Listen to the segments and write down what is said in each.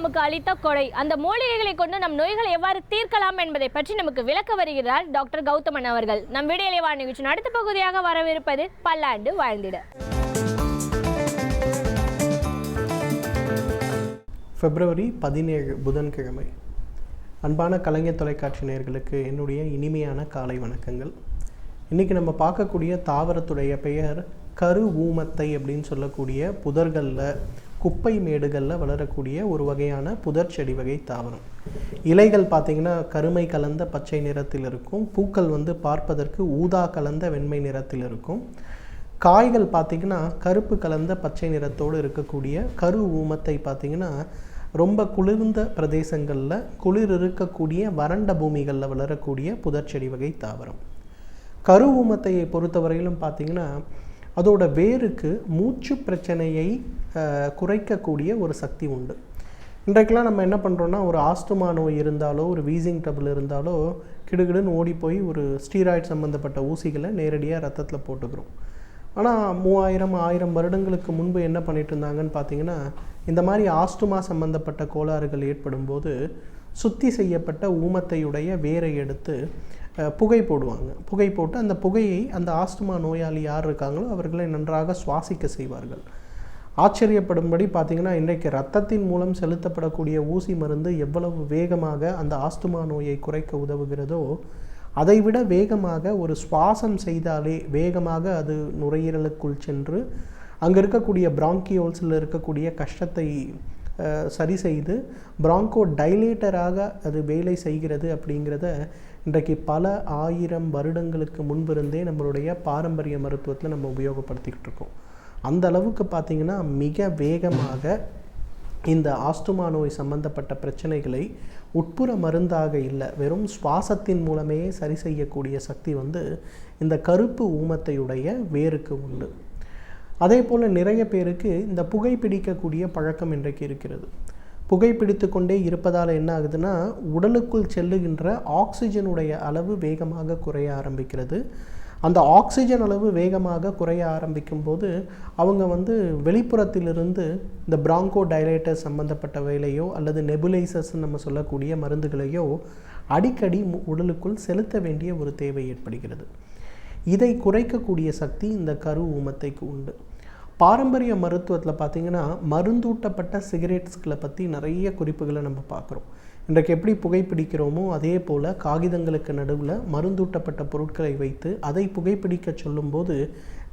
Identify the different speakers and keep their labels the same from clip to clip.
Speaker 1: நமக்கு அளித்த கொடை. அந்த மூலிகைகளை கொண்டு நம் நோய்களை எவ்வாறு தீர்க்கலாம் என்பதை பற்றி நமக்கு விளக்க வருகிறார் டாக்டர் கௌதமன் அவர்கள். நம் விடியலை வாழ நிகழ்ச்சியின் அடுத்த பகுதியாக வரவிருப்பது பல்லாண்டு வாழ்ந்திட.
Speaker 2: பிப்ரவரி 17 புதன்கிழமை. அன்பான கலைஞர் தொலைக்காட்சி நேயர்களுக்கு என்னுடைய இனிமையான காலை வணக்கங்கள். இன்றைக்கி நம்ம பார்க்கக்கூடிய தாவரத்துடைய பெயர் கரு ஊமத்தை அப்படின்னு சொல்லக்கூடிய புதர்களில், குப்பை மேடுகளில் வளரக்கூடிய ஒரு வகையான புதர் செடி வகை தாவரம். இலைகள் பார்த்திங்கன்னா கருமை கலந்த பச்சை நிறத்தில் இருக்கும். பூக்கள் பார்ப்பதற்கு ஊதா கலந்த வெண்மை நிறத்தில் இருக்கும். காய்கள் பார்த்திங்கன்னா கருப்பு கலந்த பச்சை நிறத்தோடு இருக்கக்கூடிய கரு ஊமத்தை பார்த்திங்கன்னா ரொம்ப குளிர்ந்த பிரதேசங்களில், குளிர் இருக்கக்கூடிய வறண்ட பூமிகளில் வளரக்கூடிய புதர் செடி வகை தாவரம். கரு ஊமத்தையை பொறுத்தவரையிலும் பார்த்திங்கன்னா அதோட வேருக்கு மூச்சு பிரச்சனையை குறைக்கக்கூடிய ஒரு சக்தி உண்டு. இன்றைக்கெல்லாம் நம்ம என்ன பண்ணுறோன்னா, ஒரு ஆஸ்துமா நோய் இருந்தாலோ, ஒரு வீசிங் ட்ரபிள் இருந்தாலோ கிடுகிடுன்னு ஓடி போய் ஒரு ஸ்டீராய்டு சம்மந்தப்பட்ட ஊசிகளை நேரடியாக ரத்தத்தில் போட்டுக்கிறோம். ஆனால் 3000-1000 வருடங்களுக்கு முன்பு என்ன பண்ணிட்டு இருந்தாங்கன்னு பார்த்தீங்கன்னா, இந்த மாதிரி ஆஸ்துமா சம்மந்தப்பட்ட கோளாறுகள் ஏற்படும் போது சுத்தி செய்யப்பட்ட ஊமத்தையுடைய வேரை எடுத்து புகை போடுவாங்க. புகை போட்டு அந்த புகையை அந்த ஆஸ்துமா நோயாளி யார் இருக்காங்களோ அவர்களை நன்றாக சுவாசிக்க செய்வார்கள். ஆச்சரியப்படும்படி பார்த்திங்கன்னா, இன்றைக்கு இரத்தத்தின் மூலம் செலுத்தப்படக்கூடிய ஊசி மருந்து எவ்வளவு வேகமாக அந்த ஆஸ்துமா நோயை குறைக்க உதவுகிறதோ, அதைவிட வேகமாக ஒரு சுவாசம் செய்தாலே வேகமாக அது நுரையீரலுக்குள் சென்று அங்கே இருக்கக்கூடிய பிராங்கியோல்ஸில் இருக்கக்கூடிய கஷ்டத்தை சரி செய்து பிராங்கோ டைலேட்டராக அது வேலை செய்கிறது. அப்படிங்கிறத இன்றைக்கு பல 1000 வருடங்களுக்கு முன்பிருந்தே நம்மளுடைய பாரம்பரிய மருத்துவத்தில் நம்ம உபயோகப்படுத்திக்கிட்டு இருக்கோம். அந்த அளவுக்கு பார்த்திங்கன்னா மிக வேகமாக இந்த ஆஸ்துமா நோய் சம்பந்தப்பட்ட பிரச்சனைகளை உட்புற மருந்தாக இல்லை, வெறும் சுவாசத்தின் மூலமே சரி செய்யக்கூடிய சக்தி இந்த கருப்பு ஊமத்தையுடைய வேருக்கு உண்டு. அதே போல் நிறைய பேருக்கு இந்த புகைப்பிடிக்கக்கூடிய பழக்கம் இன்றைக்கு இருக்கிறது. புகைப்பிடித்து கொண்டே இருப்பதால் என்ன ஆகுதுன்னா, உடலுக்குள் செல்லுகின்ற ஆக்சிஜனுடைய அளவு வேகமாக குறைய ஆரம்பிக்கிறது. அந்த ஆக்சிஜன் அளவு வேகமாக குறைய ஆரம்பிக்கும் போது அவங்க வெளிப்புறத்திலிருந்து இந்த பிராங்கோ டைலேட்டர் சம்மந்தப்பட்ட வேலையோ அல்லது நெபுலைசர்ஸ் நம்ம சொல்லக்கூடிய மருந்துகளையோ அடிக்கடி உடலுக்குள் செலுத்த வேண்டிய ஒரு தேவை ஏற்படுகிறது. இதை குறைக்கக்கூடிய சக்தி இந்த கரு ஊமத்தைக்கு உண்டு. பாரம்பரிய மருத்துவத்தில் பார்த்திங்கன்னா மருந்தூட்டப்பட்ட சிகரெட்ஸ்களை பற்றி நிறைய குறிப்புகளை நம்ம பார்க்குறோம். இன்றைக்கு எப்படி புகைப்பிடிக்கிறோமோ அதே போல் காகிதங்களுக்கு நடுவில் மருந்தூட்டப்பட்ட பொருட்களை வைத்து அதை புகைப்பிடிக்க சொல்லும்போது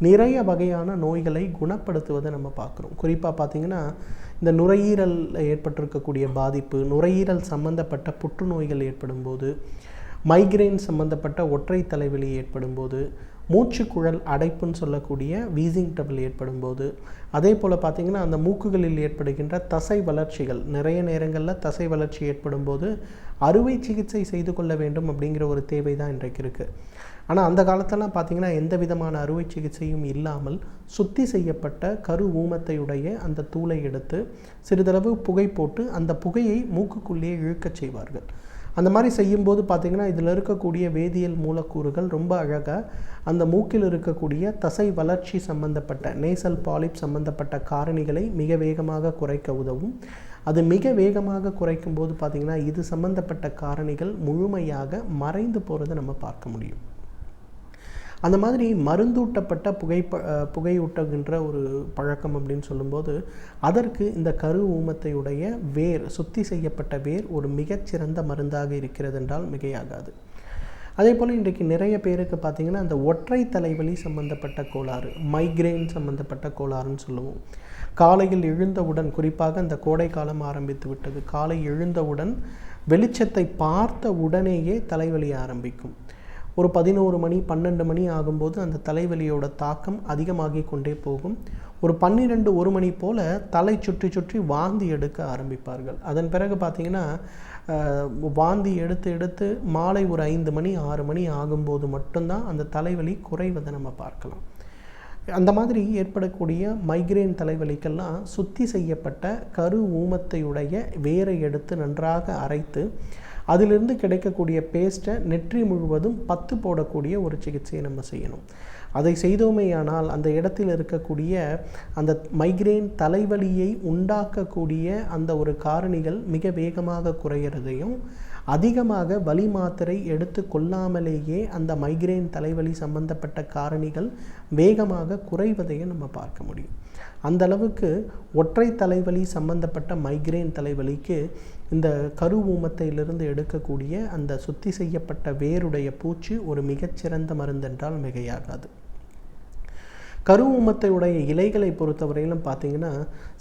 Speaker 2: நிறைய வகையான நோய்களை குணப்படுத்துவதை நம்ம பார்க்குறோம். குறிப்பாக பார்த்திங்கன்னா இந்த நுரையீரல் ஏற்பட்டிருக்கக்கூடிய பாதிப்பு, நுரையீரல் சம்பந்தப்பட்ட புற்றுநோய்கள் ஏற்படும்போது, மைக்ரைன் சம்பந்தப்பட்ட ஒற்றை தலைவலி ஏற்படும்போது, மூச்சுக்குழல் அடைப்புன்னு சொல்லக்கூடிய வீசிங் ட்ரபிள் ஏற்படும்போது, அதே போல் பார்த்திங்கன்னா அந்த மூக்குகளில் ஏற்படுகின்ற தசை வளர்ச்சிகள், நிறைய நேரங்களில் தசை வளர்ச்சி ஏற்படும் போது அறுவை சிகிச்சை செய்து கொள்ள வேண்டும் அப்படிங்கிற ஒரு தேவை தான் இன்றைக்கு இருக்குது. ஆனால் அந்த காலத்தெல்லாம் பார்த்திங்கன்னா எந்த விதமான அறுவை சிகிச்சையும் இல்லாமல் சுத்தி செய்யப்பட்ட கரு ஊமத்தையுடைய அந்த தூளை எடுத்து சிறிதளவு புகை போட்டு அந்த புகையை மூக்குக்குள்ளேயே இழுக்கச் செய்வார்கள். அந்த மாதிரி செய்யும்போது பார்த்திங்கன்னா இதில் இருக்கக்கூடிய வேதியியல் மூலக்கூறுகள் ரொம்ப அழகாக அந்த மூக்கில் இருக்கக்கூடிய தசை வளர்ச்சி சம்பந்தப்பட்ட நேசல் பாலிப் சம்பந்தப்பட்ட காரணிகளை மிக வேகமாக குறைக்க உதவும். அது மிக வேகமாக குறைக்கும் போது பார்த்திங்கன்னா இது சம்பந்தப்பட்ட காரணிகள் முழுமையாக மறைந்து போகிறத நம்ம பார்க்க முடியும். அந்த மாதிரி மருந்தூட்டப்பட்ட புகையூட்டுகின்ற ஒரு பழக்கம் அப்படின்னு சொல்லும்போது அதற்கு இந்த கரு ஊமத்தையுடைய வேர், சுத்தி செய்யப்பட்ட வேர் ஒரு மிகச்சிறந்த மருந்தாக இருக்கிறது என்றால் மிகையாகாது. அதே போல் இன்றைக்கு நிறைய பேருக்கு பார்த்திங்கன்னா அந்த ஒற்றை தலைவலி சம்பந்தப்பட்ட கோளாறு, மைக்ரைன் சம்பந்தப்பட்ட கோளாறுன்னு சொல்லுவோம். காலையில் எழுந்தவுடன், குறிப்பாக இந்த கோடை காலம் ஆரம்பித்து விட்டது, காலை எழுந்தவுடன் வெளிச்சத்தை பார்த்த உடனேயே தலைவலி ஆரம்பிக்கும். ஒரு 11 மணி 12 மணி ஆகும்போது அந்த தலைவலியோட தாக்கம் அதிகமாகி கொண்டே போகும். ஒரு 12-1 மணி போல் தலை சுற்றி சுற்றி வாந்தி எடுக்க ஆரம்பிப்பார்கள். அதன் பிறகு பார்த்திங்கன்னா வாந்தி எடுத்து மாலை ஒரு 5 மணி 6 மணி ஆகும்போது மட்டும்தான் அந்த தலைவலி குறைவதை நம்ம பார்க்கலாம். அந்த மாதிரி ஏற்படக்கூடிய மைக்ரேன் தலைவலிக்கெல்லாம் சுத்தி செய்யப்பட்ட கரு ஊமத்தையுடைய வேரை எடுத்து நன்றாக அரைத்து அதிலிருந்து கிடைக்கக்கூடிய பேஸ்ட்டை நெற்றி முழுவதும் 10 போடக்கூடிய ஒரு சிகிச்சையை நம்ம செய்யணும். அதை செய்தோமேயானால் அந்த இடத்தில் இருக்கக்கூடிய அந்த மைக்ரேன் தலைவலியை உண்டாக்கக்கூடிய அந்த ஒரு காரணிகள் மிக வேகமாக குறையிறதையும், அதிகமாக வலி மாத்திரை எடுத்து கொள்ளாமலேயே அந்த மைக்ரேன் தலைவலி சம்பந்தப்பட்ட காரணிகள் வேகமாக குறைவதையும் நம்ம பார்க்க முடியும். அந்த அளவுக்கு ஒற்றை தலைவலி சம்பந்தப்பட்ட மைக்ரேன் தலைவலிக்கு இந்த கரு ஊமத்தையிலிருந்து எடுக்கக்கூடிய அந்த சுத்தி செய்யப்பட்ட வேருடைய பூச்சி ஒரு மிகச்சிறந்த மருந்தென்றால் மிகையாகாது. கரு ஊமத்தையுடைய இலைகளை பொறுத்தவரையிலும் பார்த்திங்கன்னா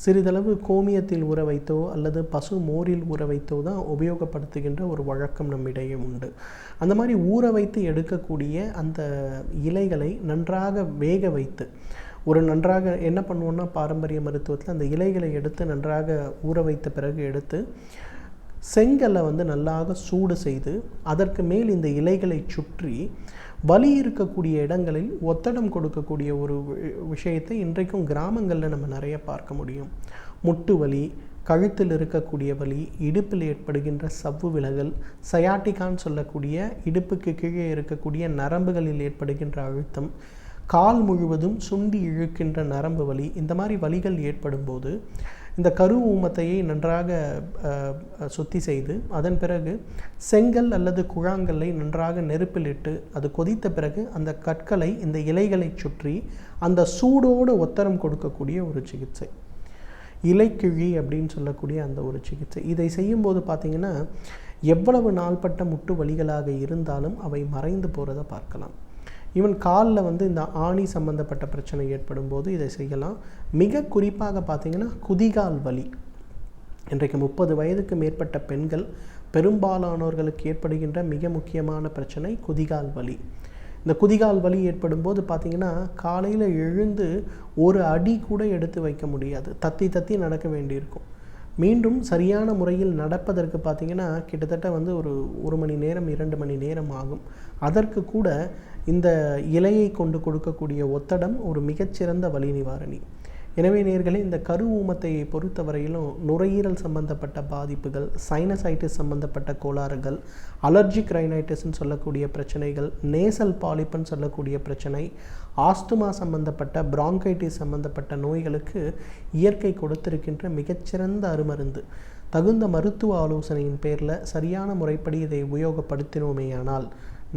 Speaker 2: சிறிதளவு கோமியத்தில் ஊற வைத்தோ அல்லது பசு மோரில் ஊற வைத்தோ தான் உபயோகப்படுத்துகின்ற ஒரு வழக்கம் நம்மிடையே உண்டு. அந்த மாதிரி ஊற வைத்து எடுக்கக்கூடிய அந்த இலைகளை நன்றாக வேக வைத்து நன்றாக என்ன பண்ணுவோன்னா, பாரம்பரிய மருத்துவத்தில் அந்த இலைகளை எடுத்து நன்றாக ஊற வைத்த பிறகு எடுத்து செங்கல்லை நல்லாக சூடு செய்து அதற்கு மேல் இந்த இலைகளை சுற்றி வலி இருக்கக்கூடிய இடங்களில் ஒத்தடம் கொடுக்கக்கூடிய ஒரு விஷயத்தை இன்றைக்கும் கிராமங்களில் நம்ம நிறைய பார்க்க முடியும். முட்டு வலி, கழுத்தில் இருக்கக்கூடிய வலி, இடுப்பில் ஏற்படுகின்ற சவ்வு விலகல், சயாட்டிகான்னு சொல்லக்கூடிய இடுப்புக்கு கீழே இருக்கக்கூடிய நரம்புகளில் ஏற்படுகின்ற அழுத்தம், கால் முழுவதும் சுண்டி இழுக்கின்ற நரம்பு வலி, இந்த மாதிரி வலிகள் ஏற்படும் போது இந்த கரு ஊமத்தையை நன்றாக சுத்தி செய்து அதன் பிறகு செங்கல் அல்லது குழாங்கல்லை நன்றாக நெருப்பிலிட்டு அது கொதித்த பிறகு அந்த கற்களை இந்த இலைகளை சுற்றி அந்த சூடோடு ஒத்தரம் கொடுக்கக்கூடிய ஒரு சிகிச்சை, இலைக்கிழி அப்படின்னு சொல்லக்கூடிய அந்த ஒரு சிகிச்சை. இதை செய்யும்போது பார்த்திங்கன்னா எவ்வளவு நாள்பட்ட முட்டு வலிகளாக இருந்தாலும் அவை மறைந்து போகிறத பார்க்கலாம். ஈவன் காலில் இந்த ஆணி சம்பந்தப்பட்ட பிரச்சனை ஏற்படும் போது இதை செய்யலாம். மிக குறிப்பாக பார்த்திங்கன்னா குதிகால் வலி, இன்றைக்கு 30 வயதுக்கு மேற்பட்ட பெண்கள் பெரும்பாலானோர்களுக்கு ஏற்படுகின்ற மிக முக்கியமான பிரச்சனை குதிகால் வலி. இந்த குதிகால் வலி ஏற்படும் போது பார்த்திங்கன்னா காலையில் எழுந்து ஒரு அடி கூட எடுத்து வைக்க முடியாது, தத்தி தத்தி நடக்க வேண்டியிருக்கும். மீண்டும் சரியான முறையில் நடப்பதற்கு பார்த்திங்கன்னா கிட்டத்தட்ட ஒரு மணி நேரம் 2 மணி நேரம் ஆகும். அதற்கு கூட இந்த இலையை கொண்டு கொடுக்கக்கூடிய ஒத்தடம் ஒரு மிகச்சிறந்த வலி நிவாரணி. எனவே நேயர்களே, இந்த கரு ஊமத்தையை பொறுத்தவரையிலும் நுரையீரல் சம்பந்தப்பட்ட பாதிப்புகள், சைனசைட்டிஸ் சம்பந்தப்பட்ட கோளாறுகள், அலர்ஜிக் ரைனைட்டிஸ்ன்னு சொல்லக்கூடிய பிரச்சனைகள், நேசல் பாலிப்புன்னு சொல்லக்கூடிய பிரச்சனை, ஆஸ்துமா சம்பந்தப்பட்ட பிராங்கைட்டிஸ் சம்பந்தப்பட்ட நோய்களுக்கு இயற்கை கொடுத்திருக்கின்ற மிகச்சிறந்த அருமருந்து. தகுந்த மருத்துவ ஆலோசனையின் பேரில் சரியான முறைப்படி இதை உபயோகப்படுத்தினோமேயானால்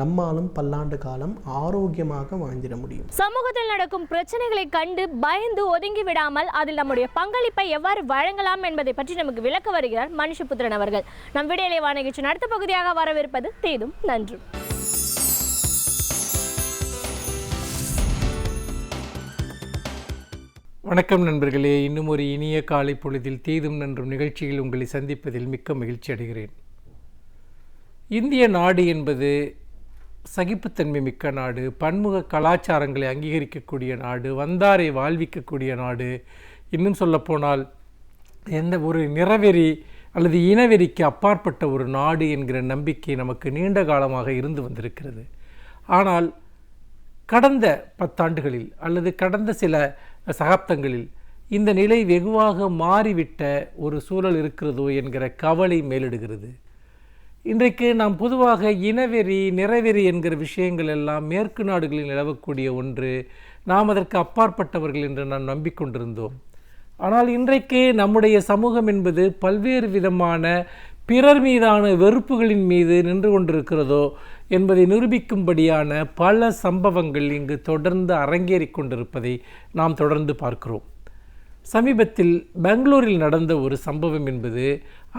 Speaker 2: நம்மாலும் பல்லாண்டு காலம் ஆரோக்கியமாக வாழ்ந்திட முடியும்.
Speaker 1: சமூகத்தில் நடக்கும் பிரச்சனைகளை கண்டு பயந்து ஒதுங்கி விடாமல் அதில் நம்முடைய பங்களிப்பை எவ்வாறு வழங்கலாம் என்பதை பற்றி நமக்கு விளக்க வருகிறார் மனுஷபுத்திரன் அவர்கள். நம் விடியலை வானிகழ்ச்சியின் அடுத்த பகுதியாக வரவிருப்பது தீதும் நன்றும்.
Speaker 3: வணக்கம் நண்பர்களே, இன்னும் ஒரு இனிய காலை பொழுதில் தீதும் நன்றும் நிகழ்ச்சியில் உங்களை சந்திப்பதில் மிக்க மகிழ்ச்சி அடைகிறேன். இந்திய நாடு என்பது சகிப்புத்தன்மை மிக்க நாடு, பன்முக கலாச்சாரங்களை அங்கீகரிக்கக்கூடிய நாடு, வந்தாரை வாழ்விக்கக்கூடிய நாடு, இன்னும் சொல்லப்போனால் எந்த ஒரு நிறவெறி அல்லது இனவெறிக்கு அப்பாற்பட்ட ஒரு நாடு என்கிற நம்பிக்கை நமக்கு நீண்ட காலமாக இருந்து வந்திருக்கிறது. ஆனால் கடந்த 10 ஆண்டுகளில் அல்லது கடந்த சில சகாப்தங்களில் இந்த நிலை வெகுவாக மாறிவிட்ட ஒரு சூழல் இருக்கிறதோ என்கிற கவலை மேலிடுகிறது. இன்றைக்கு நாம் பொதுவாக இனவெறி, நிறவெறி என்கிற விஷயங்கள் எல்லாம் மேற்கு நாடுகளில் நிலவக்கூடிய ஒன்று, நாம் அதற்கு அப்பாற்பட்டவர்கள் என்று நாம் நம்பிக்கொண்டிருந்தோம். ஆனால் இன்றைக்கு நம்முடைய சமூகம் என்பது பல்வேறு விதமான பிறர் மீதான வெறுப்புகளின் மீது நின்று கொண்டிருக்கிறதோ என்பதை நிரூபிக்கும்படியான பல சம்பவங்கள் இங்கு தொடர்ந்து அரங்கேறி கொண்டிருப்பதை நாம் தொடர்ந்து பார்க்கிறோம். சமீபத்தில் பெங்களூரில் நடந்த ஒரு சம்பவம் என்பது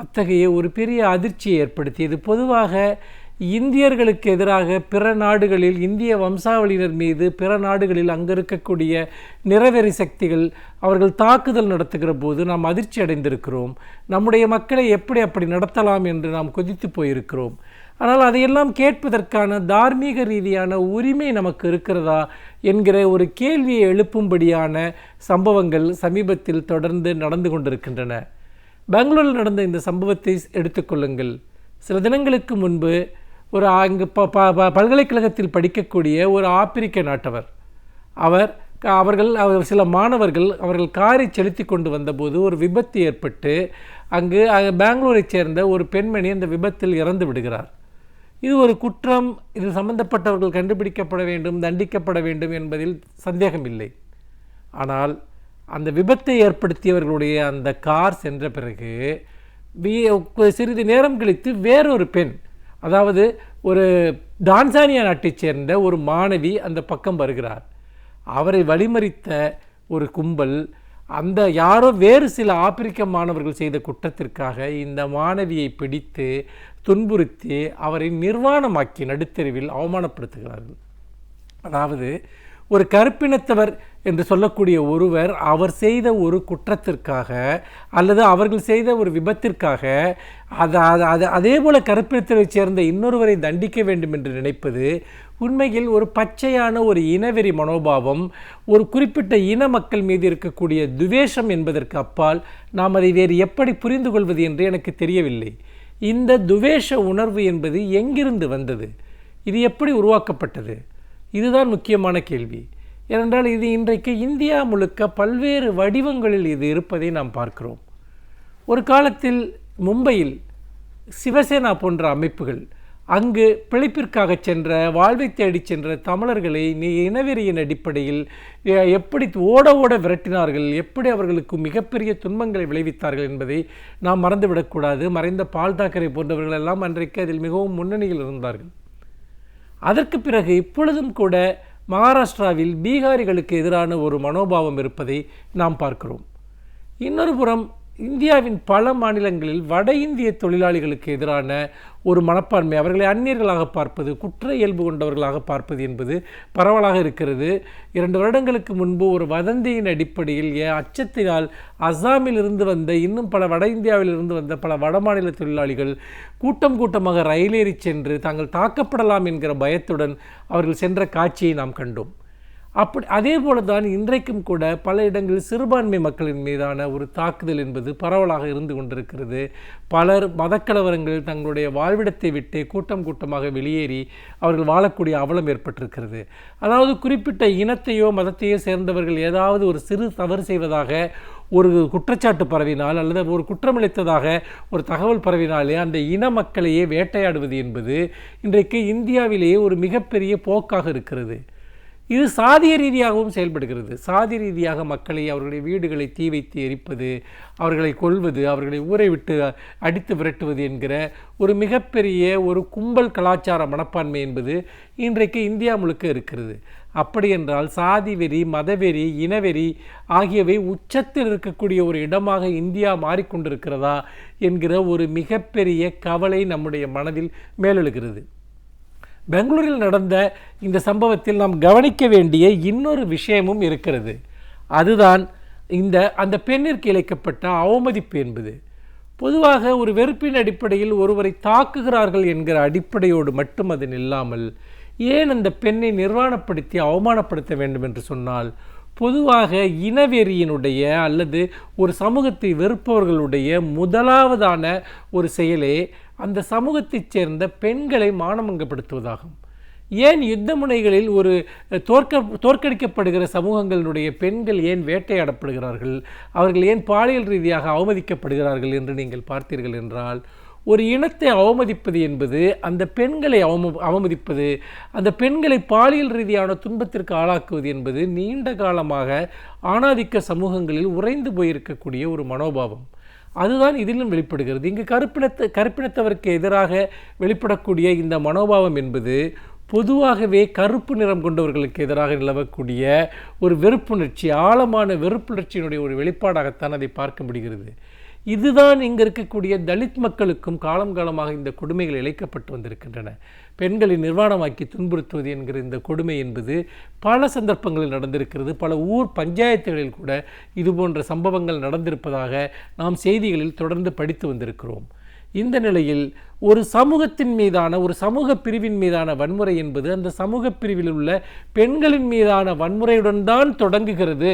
Speaker 3: அத்தகைய ஒரு பெரிய அதிர்ச்சியை ஏற்படுத்தியது. பொதுவாக இந்தியர்களுக்கு எதிராக பிற நாடுகளில், இந்திய வம்சாவளியினர் மீது பிற நாடுகளில் அங்கே இருக்கக்கூடிய நிறவெறி சக்திகள் அவர்கள் தாக்குதல் நடத்துகிற போது நாம் அதிர்ச்சி அடைந்திருக்கிறோம். நம்முடைய மக்களை எப்படி அப்படி நடத்தலாம் என்று நாம் கொதித்து போயிருக்கிறோம். ஆனால் அதையெல்லாம் கேட்பதற்கான தார்மீக ரீதியான உரிமை நமக்கு இருக்கிறதா என்கிற ஒரு கேள்வியை எழுப்பும்படியான சம்பவங்கள் சமீபத்தில் தொடர்ந்து நடந்து கொண்டிருக்கின்றன. பெங்களூரில் நடந்த இந்த சம்பவத்தை எடுத்துக்கொள்ளுங்கள். சில தினங்களுக்கு முன்பு அங்கு பல்கலைக்கழகத்தில் படிக்கக்கூடிய ஒரு ஆப்பிரிக்க நாட்டவர், அவர்கள் சில மாணவர்கள் அவர்கள் காரை செலுத்தி கொண்டு வந்தபோது ஒரு விபத்து ஏற்பட்டு அங்கு பெங்களூரை சேர்ந்த ஒரு பெண்மணி அந்த விபத்தில் இறந்து விடுகிறார். இது ஒரு குற்றம், இதில் சம்பந்தப்பட்டவர்கள் கண்டுபிடிக்கப்பட வேண்டும், தண்டிக்கப்பட வேண்டும் என்பதில் சந்தேகமில்லை. ஆனால் அந்த விபத்தை ஏற்படுத்தியவர்களுடைய அந்த கார் சென்ற பிறகு சிறிது நேரம் கழித்து வேறொரு பெண், அதாவது ஒரு டான்சானியா நாட்டைச் சேர்ந்த ஒரு மாணவி அந்த பக்கம் வருகிறார். அவரை வழிமறித்த ஒரு கும்பல், அந்த யாரோ வேறு சில ஆப்பிரிக்க மாணவர்கள் செய்த குற்றத்திற்காக இந்த மாணவியை பிடித்து துன்புறுத்தி அவரை நிர்வாணமாக்கி நடுத்தெருவில் அவமானப்படுத்துகிறார்கள். அதாவது ஒரு கருப்பினத்தவர் என்று சொல்லக்கூடிய ஒருவர் அவர் செய்த ஒரு குற்றத்திற்காக அல்லது அவர்கள் செய்த ஒரு விபத்திற்காக அதே போல கருப்பினத்தவரை சேர்ந்த இன்னொருவரை தண்டிக்க வேண்டும் என்று நினைப்பது உண்மையில் ஒரு பச்சையான ஒரு இனவெறி மனோபாவம், ஒரு குறிப்பிட்ட இன மக்கள் மீது இருக்கக்கூடிய துவேஷம் என்பதற்கு அப்பால் நாம் அதை வேறு எப்படி புரிந்து கொள்வது என்று எனக்கு தெரியவில்லை. இந்த துவேஷ உணர்வு என்பது எங்கிருந்து வந்தது? இது எப்படி உருவாக்கப்பட்டது? இதுதான் முக்கியமான கேள்வி. ஏனென்றால் இது இன்றைக்கு இந்தியா முழுக்க பல்வேறு வடிவங்களில் இது இருப்பதை நாம் பார்க்கிறோம். ஒரு காலத்தில் மும்பையில் சிவசேனா போன்ற அமைப்புகள் அங்கு பிழைப்பிற்காக சென்ற, வாழ்வை தேடி சென்ற தமிழர்களை இனவெறியின் அடிப்படையில் எப்படி ஓட விரட்டினார்கள், எப்படி அவர்களுக்கு மிகப்பெரிய துன்பங்களை விளைவித்தார்கள் என்பதை நாம் மறந்துவிடக்கூடாது. மறைந்த பால் தாக்கரே போன்றவர்கள் எல்லாம் அன்றைக்கு அதில் மிகவும் முன்னணியில் இருந்தார்கள். அதற்கு பிறகு இப்பொழுதும் கூட மகாராஷ்டிராவில் பீகாரிகளுக்கு எதிரான ஒரு மனோபாவம் இருப்பதை நாம் பார்க்கிறோம். இன்னொரு புறம் இந்தியாவின் பல மாநிலங்களில் வட இந்திய தொழிலாளிகளுக்கு எதிரான ஒரு மனப்பான்மை, அவர்களை அந்நியர்களாக பார்ப்பது, குற்ற இயல்பு கொண்டவர்களாக பார்ப்பது என்பது பரவலாக இருக்கிறது. 2 வருடங்களுக்கு முன்பு ஒரு வதந்தியின் அடிப்படையில் அச்சத்தினால் அஸ்ஸாமில் இருந்து வந்த இன்னும் பல வட இந்தியாவில் இருந்து வந்த பல வடமாநில தொழிலாளிகள் கூட்டமாக ரயிலேறி சென்று தாங்கள் தாக்கப்படலாம் என்கிற பயத்துடன் அவர்கள் சென்ற காட்சியை நாம் கண்டோம். அதே போல தான் இன்றைக்கும் கூட பல இடங்களில் சிறுபான்மை மக்களின் மீதான ஒரு தாக்குதல் என்பது பரவலாக இருந்து கொண்டிருக்கிறது. பலர் மதக்கலவரங்களில் தங்களுடைய வாழ்விடத்தை விட்டு கூட்டமாக வெளியேறி அவர்கள் வாழக்கூடிய அவலம் ஏற்பட்டிருக்கிறது. அதாவது குறிப்பிட்ட இனத்தையோ மதத்தையோ சேர்ந்தவர்கள் ஏதாவது ஒரு சிறு தவறு செய்வதாக ஒரு குற்றச்சாட்டு பரவினால் அல்லது ஒரு குற்றமிழைத்ததாக ஒரு தகவல் பரவினாலே அந்த இன மக்களையே வேட்டையாடுவது என்பது இன்றைக்கு இந்தியாவிலேயே ஒரு மிகப்பெரிய போக்காக இருக்கிறது. இது சாதிய ரீதியாகவும் செயல்படுகிறது. சாதி ரீதியாக மக்களை, அவர்களுடைய வீடுகளை தீ வைத்து எரிப்பது, அவர்களை கொல்வது, அவர்களை ஊரை விட்டு அடித்து விரட்டுவது என்கிற ஒரு மிகப்பெரிய ஒரு கும்பல் கலாச்சார மனப்பான்மை என்பது இன்றைக்கு இந்தியா முழுக்க இருக்கிறது. அப்படி என்றால் சாதி வெறி, மதவெறி, இனவெறி ஆகியவை உச்சத்தில் இருக்கக்கூடிய ஒரு இடமாக இந்தியா மாறிக்கொண்டிருக்கிறதா என்கிற ஒரு மிகப்பெரிய கவலை நம்முடைய மனதில் மேலெழுகிறது. பெங்களூரில் நடந்த இந்த சம்பவத்தில் நாம் கவனிக்க வேண்டிய இன்னொரு விஷயமும் இருக்கிறது. அதுதான் அந்த பெண்ணிற்கு இழைக்கப்பட்ட அவமதிப்பு என்பது. பொதுவாக ஒரு வெறுப்பின் அடிப்படையில் ஒருவரை தாக்குகிறார்கள் என்கிற அடிப்படையோடு மட்டும் அது நில்லாமல் ஏன் அந்த பெண்ணை நிர்வாணப்படுத்தி அவமானப்படுத்த வேண்டும் என்று சொன்னால், பொதுவாக இனவெறியினுடைய அல்லது ஒரு சமூகத்தை வெறுப்பவர்களுடைய முதலாவதான ஒரு செயலே அந்த சமூகத்தைச் சேர்ந்த பெண்களை மானமங்கப்படுத்துவதாகும். ஏன் யுத்த முனைகளில் ஒரு தோற்கடிக்கப்படுகிற சமூகங்களுடைய பெண்கள் ஏன் வேட்டையாடப்படுகிறார்கள், அவர்கள் ஏன் பாலியல் ரீதியாக அவமதிக்கப்படுகிறார்கள் என்று நீங்கள் பார்த்தீர்கள் என்றால், ஒரு இனத்தை அவமதிப்பது என்பது அந்த பெண்களை அவமதிப்பது, அந்த பெண்களை பாலியல் ரீதியான துன்பத்திற்கு ஆளாக்குவது என்பது நீண்ட காலமாக ஆணாதிக்க சமூகங்களில் உறைந்து போயிருக்கக்கூடிய ஒரு மனோபாவம். அதுதான் இதிலும் வெளிப்படுகிறது. இங்கு கருப்பினத்தவருக்கு எதிராக வெளிப்படக்கூடிய இந்த மனோபாவம் என்பது பொதுவாகவே கருப்பு நிறம் கொண்டவர்களுக்கு எதிராக நிலவக்கூடிய ஒரு வெறுப்புணர்ச்சி, ஆழமான வெறுப்புணர்ச்சியினுடைய ஒரு வெளிப்பாடாகத்தான் அதை பார்க்க முடிகிறது. இதுதான் இங்கு இருக்கக்கூடிய தலித் மக்களுக்கும் காலமாக இந்த கொடுமைகள் இழைக்கப்பட்டு வந்திருக்கின்றன. பெண்களை நிர்வாணமாக்கி துன்புறுத்துவது என்கிற இந்த கொடுமை என்பது பல சந்தர்ப்பங்களில் நடந்திருக்கிறது. பல ஊர் பஞ்சாயத்துகளில் கூட இதுபோன்ற சம்பவங்கள் நடந்திருப்பதாக நாம் செய்திகளில் தொடர்ந்து படித்து வந்திருக்கிறோம். இந்த நிலையில் ஒரு சமூகத்தின் மீதான, ஒரு சமூக பிரிவின் மீதான வன்முறை என்பது அந்த சமூக பிரிவில் உள்ள பெண்களின் மீதான வன்முறையுடன் தான் தொடங்குகிறது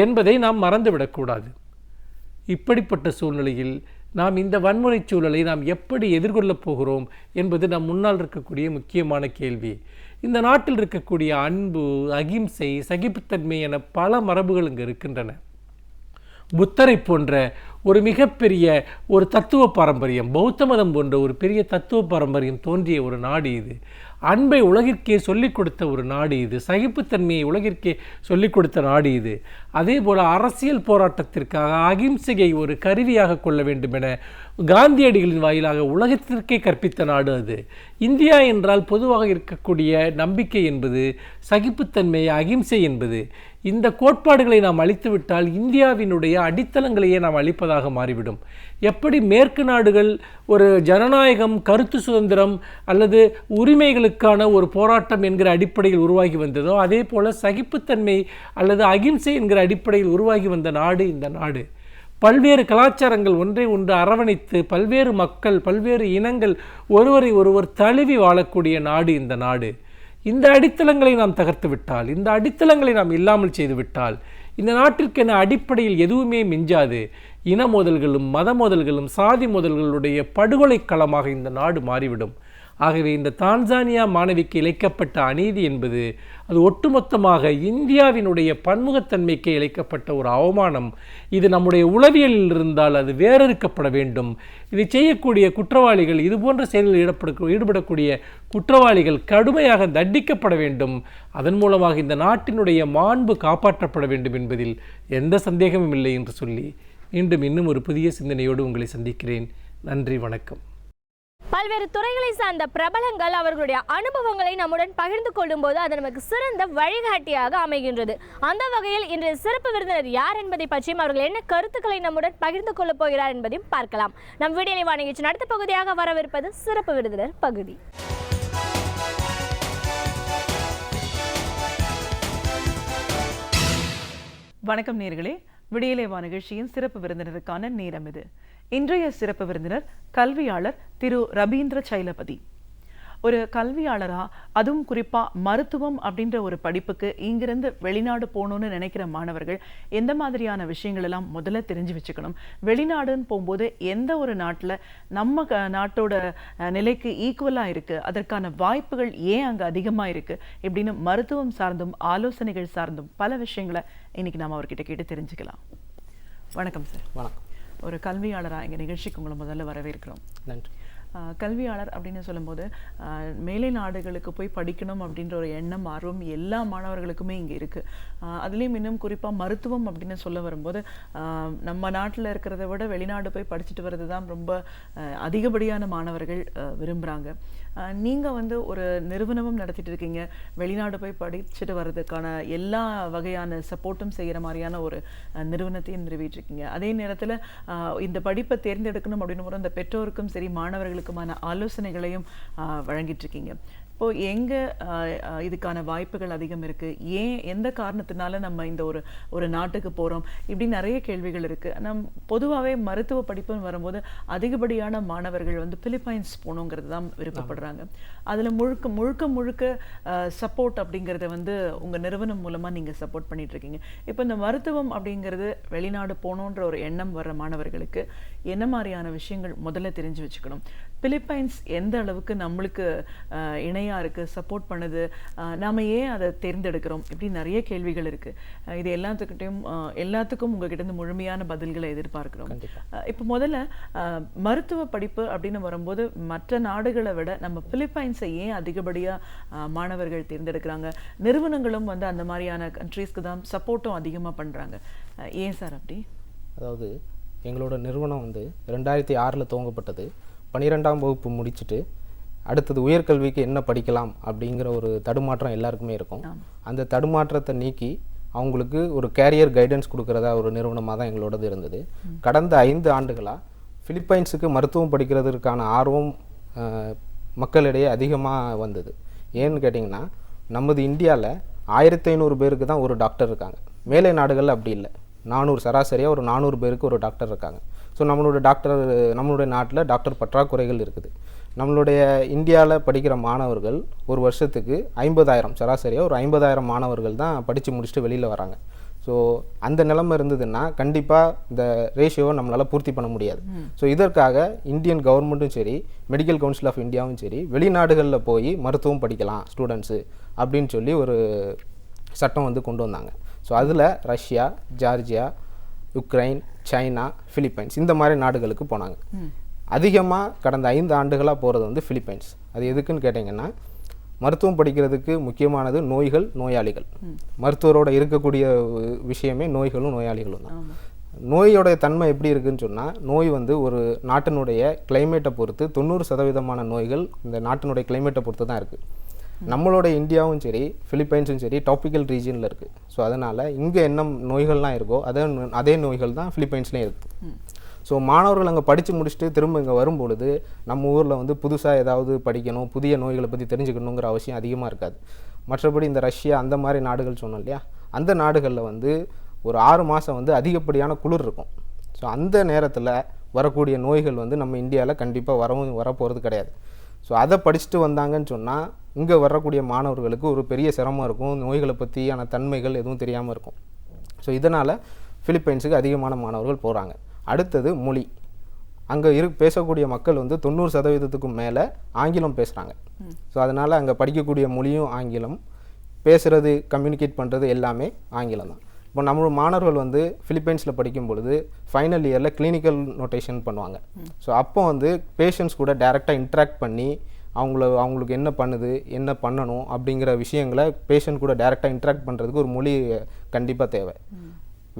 Speaker 3: என்பதை நாம் மறந்துவிடக்கூடாது. இப்படிப்பட்ட சூழ்நிலையில் நாம் இந்த வன்முறை சூழலை நாம் எப்படி எதிர்கொள்ளப் போகிறோம் என்பது நம் முன்னால் இருக்கக்கூடிய முக்கியமான கேள்வி. இந்த நாட்டில் இருக்கக்கூடிய அன்பு, அகிம்சை, சகிப்புத்தன்மை என பல மரபுகள் இங்கு இருக்கின்றன. புத்தரை போன்ற ஒரு மிகப்பெரிய ஒரு தத்துவ பாரம்பரியம், பௌத்த மதம் போன்ற ஒரு பெரிய தத்துவ பாரம்பரியம் தோன்றிய ஒரு நாடு இது. அன்பை உலகிற்கே சொல்லிக் கொடுத்த ஒரு நாடு இது. சகிப்புத்தன்மையை உலகிற்கே சொல்லிக் கொடுத்த நாடு இது. அதே போல் அரசியல் போராட்டத்திற்காக அகிம்சையை ஒரு கருவியாக கொள்ள வேண்டும் என காந்தியடிகளின் வாயிலாக உலகத்திற்கே கற்பித்த நாடு அது. இந்தியா என்றால் பொதுவாக இருக்கக்கூடிய நம்பிக்கை என்பது சகிப்புத்தன்மை, அகிம்சை என்பது. இந்த கோட்பாடுகளை நாம் அழித்துவிட்டால் இந்தியாவினுடைய அடித்தளங்களையே நாம் அழிப்பதாக மாறிவிடும். எப்படி மேற்கு நாடுகள் ஒரு ஜனநாயகம், கருத்து சுதந்திரம் அல்லது உரிமைகளுக்கான ஒரு போராட்டம் என்கிற அடிப்படையில் உருவாகி வந்ததோ, அதே போல சகிப்புத்தன்மை அல்லது அகிம்சை என்கிற அடிப்படையில் உருவாகி வந்த நாடு இந்த நாடு. பல்வேறு கலாச்சாரங்கள் ஒன்றை ஒன்று அரவணைத்து பல்வேறு மக்கள், பல்வேறு இனங்கள் ஒருவரை ஒருவர் தழுவி வாழக்கூடிய நாடு இந்த நாடு. இந்த அடித்தளங்களை நாம் தகர்த்து விட்டால், இந்த அடித்தளங்களை நாம் இல்லாமல் செய்துவிட்டால் இந்த நாட்டிற்கென அடிப்படையில் எதுவுமே மிஞ்சாது. இன மோதல்களும் மத மோதல்களும் சாதி மோதல்களுடைய படுகொலை களமாக இந்த நாடு மாறிவிடும். ஆகவே இந்த தான்சானியா மாணவிக்கு இழைக்கப்பட்ட அநீதி என்பது அது ஒட்டுமொத்தமாக இந்தியாவினுடைய பன்முகத்தன்மைக்கு இழைக்கப்பட்ட ஒரு அவமானம். இது நம்முடைய உளவியலில் இருந்தால் அது வேறறுக்கப்பட வேண்டும். இதை செய்யக்கூடிய குற்றவாளிகள், இதுபோன்ற செயல்களில் ஈடுபடக்கூடிய குற்றவாளிகள் கடுமையாக தண்டிக்கப்பட வேண்டும். அதன் மூலமாக இந்த நாட்டினுடைய மாண்பு காப்பாற்றப்பட வேண்டும் என்பதில் எந்த சந்தேகமும் இல்லை என்று சொல்லி மீண்டும் இன்னும் ஒரு புதிய சிந்தனையோடு உங்களை சந்திக்கிறேன். நன்றி, வணக்கம்.
Speaker 1: பல்வேறு துறைகளை சார்ந்த பிரபலங்கள் அவர்களுடைய அனுபவங்களை நம்முடன் பகிர்ந்து கொள்ளும் போது அது நமக்கு சிறந்த வழிகாட்டியாக அமைகின்றது. அந்த வகையில் இன்றைய சிறப்பு விருந்தினர் யார் என்பதை பற்றியும் அவர்கள் என்ன கருத்துக்களை நம்முடன் பகிர்ந்து கொள்ளப் போகிறார் என்பதையும் பார்க்கலாம். நம் வீடியோவை வாணிகிச்சு அடுத்த பகுதியாக வரவிருப்பது சிறப்பு விருந்தினர் பகுதி.
Speaker 4: வணக்கம் நேயர்களே, விடியலேவா நிகழ்ச்சியின் சிறப்பு விருந்தினருக்கான நேரம் இது. இன்றைய சிறப்பு விருந்தினர் கல்வியாளர் திரு ரபீந்திர சைலபதி. ஒரு கல்வியாளரா, அதுவும் குறிப்பா மருத்துவம் அப்படின்ற ஒரு படிப்புக்கு இங்கிருந்து வெளிநாடு போகணும்னு நினைக்கிற மாணவர்கள் எந்த மாதிரியான விஷயங்கள் எல்லாம் முதல்ல தெரிஞ்சு வச்சுக்கணும்? வெளிநாடுன்னு போகும்போது எந்த ஒரு நாட்டில் நம்ம நாட்டோட நிலைக்கு ஈக்குவலா இருக்கு, அதற்கான வாய்ப்புகள் ஏன் அங்க அதிகமா இருக்கு, இப்படின்னு மருத்துவம் சார்ந்தும் ஆலோசனைகள் சார்ந்தும் பல விஷயங்களை இன்னைக்கு நாம அவர்கிட்ட கேட்டு தெரிஞ்சுக்கலாம். வணக்கம் சார்.
Speaker 2: வணக்கம்.
Speaker 4: ஒரு கல்வியாளராக எங்கள் நிகழ்ச்சிக்கு உங்களை முதல்ல வரவேற்கிறோம்.
Speaker 2: நன்றி.
Speaker 4: கல்வியாளர் அப்படின்னு சொல்லும்போது மேலை நாடுகளுக்கு போய் படிக்கணும் அப்படின்ற ஒரு எண்ணம், ஆர்வம் எல்லா மாணவர்களுக்குமே இங்கே இருக்குது. அதுலேயும் இன்னும் குறிப்பாக மருத்துவம் அப்படின்னு சொல்ல வரும்போது நம்ம நாட்டில் இருக்கிறத விட வெளிநாடு போய் படிச்சுட்டு வர்றது தான் ரொம்ப அதிகப்படியான மாணவர்கள் விரும்புகிறாங்க. நீங்கள் ஒரு நிறுவனமும் நடத்திட்டு இருக்கீங்க. வெளிநாடு போய் படிச்சுட்டு வர்றதுக்கான எல்லா வகையான சப்போர்ட்டும் செய்கிற மாதிரியான ஒரு நிறுவனத்தையும் நிறுவிட்டுருக்கீங்க. அதே நேரத்தில் இந்த படிப்பை தேர்ந்தெடுக்கணும் அப்படின்னு போது அந்த பெற்றோருக்கும் சரி மாணவர்களுக்குமான ஆலோசனைகளையும் வழங்கிட்டு இருக்கீங்க. இப்போது எங்கே இதுக்கான வாய்ப்புகள் அதிகம் இருக்குது, ஏன் எந்த காரணத்தினால நம்ம இந்த ஒரு நாட்டுக்கு போகிறோம், இப்படி நிறைய கேள்விகள் இருக்குது. பொதுவாகவே மருத்துவ படிப்புன்னு வரும்போது அதிகப்படியான மாணவர்கள் பிலிப்பைன்ஸ் போகணுங்கிறது தான் விருப்பப்படுறாங்க. அதில் முழுக்க சப்போர்ட் அப்படிங்கிறத உங்கள் நிறுவனம் மூலமாக நீங்கள் சப்போர்ட் பண்ணிகிட்ருக்கீங்க. இப்போ இந்த மருத்துவம் அப்படிங்கிறது வெளிநாடு போகணுன்ற ஒரு எண்ணம் வர்ற மாணவர்களுக்கு என்ன மாதிரியான விஷயங்கள் முதல்ல தெரிஞ்சு வச்சுக்கணும்? பிலிப்பைன்ஸ் எந்த அளவுக்கு நம்மளுக்கு இணையாக இருக்குது, சப்போர்ட் பண்ணுது, நாம் ஏன் அதை தேர்ந்தெடுக்கிறோம், இப்படி நிறைய கேள்விகள் இருக்குது. இது எல்லாத்துக்கும் உங்ககிட்ட முழுமையான பதில்களை எதிர்பார்க்கிறோம். இப்போ முதல்ல மருத்துவ படிப்பு அப்படின்னு வரும்போது மற்ற நாடுகளை விட நம்ம பிலிப்பைன்ஸை ஏன் அதிகப்படியாக மாணவர்கள் தேர்ந்தெடுக்கிறாங்க? நிறுவனங்களும் அந்த மாதிரியான கண்ட்ரீஸ்க்கு தான் சப்போர்ட்டும் அதிகமாக பண்ணுறாங்க. ஏன் சார் அப்படி?
Speaker 5: அதாவது எங்களோட நிறுவனம் 2006 துவங்கப்பட்டது. 12ஆம் வகுப்பு முடிச்சுட்டு அடுத்தது உயர்கல்விக்கு என்ன படிக்கலாம் அப்படிங்கிற ஒரு தடுமாற்றம் எல்லாருக்குமே இருக்கும். அந்த தடுமாற்றத்தை நீக்கி அவங்களுக்கு ஒரு கேரியர் கைடன்ஸ் கொடுக்குறதா ஒரு நிறுவனமாக தான் எங்களோடது இருந்தது. கடந்த 5 ஆண்டுகளாக பிலிப்பைன்ஸுக்கு மருத்துவம் படிக்கிறதுக்கான ஆர்வம் மக்களிடையே அதிகமாக வந்தது. ஏன்னு கேட்டிங்கன்னா, நமது இந்தியாவில் 1500 பேருக்கு தான் ஒரு டாக்டர் இருக்காங்க. மேலை நாடுகளில் அப்படி இல்லை. 400 சராசரியாக ஒரு 400 பேருக்கு ஒரு டாக்டர் இருக்காங்க. ஸோ நம்மளுடைய நாட்டில் டாக்டர் பற்றாக்குறைகள் இருக்குது. நம்மளுடைய இந்தியாவில் படிக்கிற மாணவர்கள் ஒரு வருஷத்துக்கு 50,000 சராசரியாக ஒரு 50,000 மாணவர்கள் தான் படித்து முடிச்சுட்டு வெளியில் வராங்க. ஸோ அந்த நிலைமை இருந்ததுன்னா கண்டிப்பாக இந்த ரேஷியோவை நம்மளால் பூர்த்தி பண்ண முடியாது. ஸோ இதற்காக இந்தியன் கவர்மெண்ட்டும் சரி, மெடிக்கல் கவுன்சில் ஆஃப் இந்தியாவும் சரி, வெளிநாடுகளில் போய் மருத்துவம் படிக்கலாம் ஸ்டூடெண்ட்ஸு அப்படின்னு சொல்லி ஒரு சட்டம் கொண்டு வந்தாங்க. ஸோ அதில் Russia, Georgia, Ukraine, China, Philippines இந்த மாதிரி நாடுகளுக்கு போனாங்க. அதிகமாக கடந்த 5 ஆண்டுகளாக போகிறது வந்து பிலிப்பைன்ஸ். அது எதுக்குன்னு கேட்டிங்கன்னா, மருத்துவம் படிக்கிறதுக்கு முக்கியமானது நோய்கள், நோயாளிகள். மருத்துவரோட இருக்கக்கூடிய விஷயமே நோய்களும் நோயாளிகளும் தான். நோயோட தன்மை எப்படி இருக்குன்னு சொன்னால், நோய் வந்து ஒரு நாட்டினுடைய கிளைமேட்டை பொறுத்து 90% நோய்கள் இந்த நாட்டினுடைய கிளைமேட்டை பொறுத்து தான் இருக்குது. நம்மளோட இந்தியாவும் சரி பிலிப்பைன்ஸும் சரி டாப்பிக்கல் ரீஜனில் இருக்குது. ஸோ அதனால் இங்கே என்ன நோய்கள்லாம் இருக்கோ அதே நோய்கள் தான் பிலிப்பைன்ஸ்லேயும் இருக்குது. ஸோ மாணவர்கள் அங்கே படித்து முடிச்சுட்டு திரும்ப இங்கே வரும்பொழுது நம்ம ஊரில் வந்து புதுசாக ஏதாவது படிக்கணும், புதிய நோய்களை பற்றி தெரிஞ்சுக்கணுங்கிற அவசியம் அதிகமாக இருக்காது. மற்றபடி இந்த ரஷ்யா அந்த மாதிரி நாடுகள் சொன்னோம் இல்லையா, அந்த நாடுகளில் வந்து ஒரு 6 மாதம் வந்து அதிகப்படியான குளிர் இருக்கும். ஸோ அந்த நேரத்தில் வரக்கூடிய நோய்கள் வந்து நம்ம இந்தியாவில் கண்டிப்பாக வரப்போகிறது கிடையாது. ஸோ அதை படிச்சுட்டு வந்தாங்கன்னு சொன்னால் இங்கே வரக்கூடிய மாணவர்களுக்கு ஒரு பெரிய சிரமம் இருக்கும். நோய்களை பற்றியான தன்மைகள் எதுவும் தெரியாமல் இருக்கும். ஸோ இதனால் பிலிப்பைன்ஸுக்கு அதிகமான மாணவர்கள் போகிறாங்க. அடுத்தது மொழி. அங்கே பேசக்கூடிய மக்கள் வந்து 90%க்கும் மேலே ஆங்கிலம் பேசுகிறாங்க. ஸோ அதனால் அங்கே படிக்கக்கூடிய மொழியும் ஆங்கிலம், பேசுகிறது, கம்யூனிகேட் பண்ணுறது எல்லாமே ஆங்கிலம் தான். இப்போ நம்மளோட மாணவர்கள் வந்து பிலிப்பைன்ஸில் படிக்கும் பொழுது ஃபைனல் இயரில் கிளினிக்கல் நோட்டேஷன் பண்ணுவாங்க. ஸோ அப்போ வந்து பேஷண்ட்ஸ் கூட டைரெக்டாக இன்ட்ராக்ட் பண்ணி அவங்களுக்கு என்ன பண்ணுது, என்ன பண்ணணும் அப்படிங்கிற விஷயங்களை பேஷண்ட் கூட டைரெக்டாக இன்ட்ராக்ட் பண்ணுறதுக்கு ஒரு மொழி கண்டிப்பாக தேவை.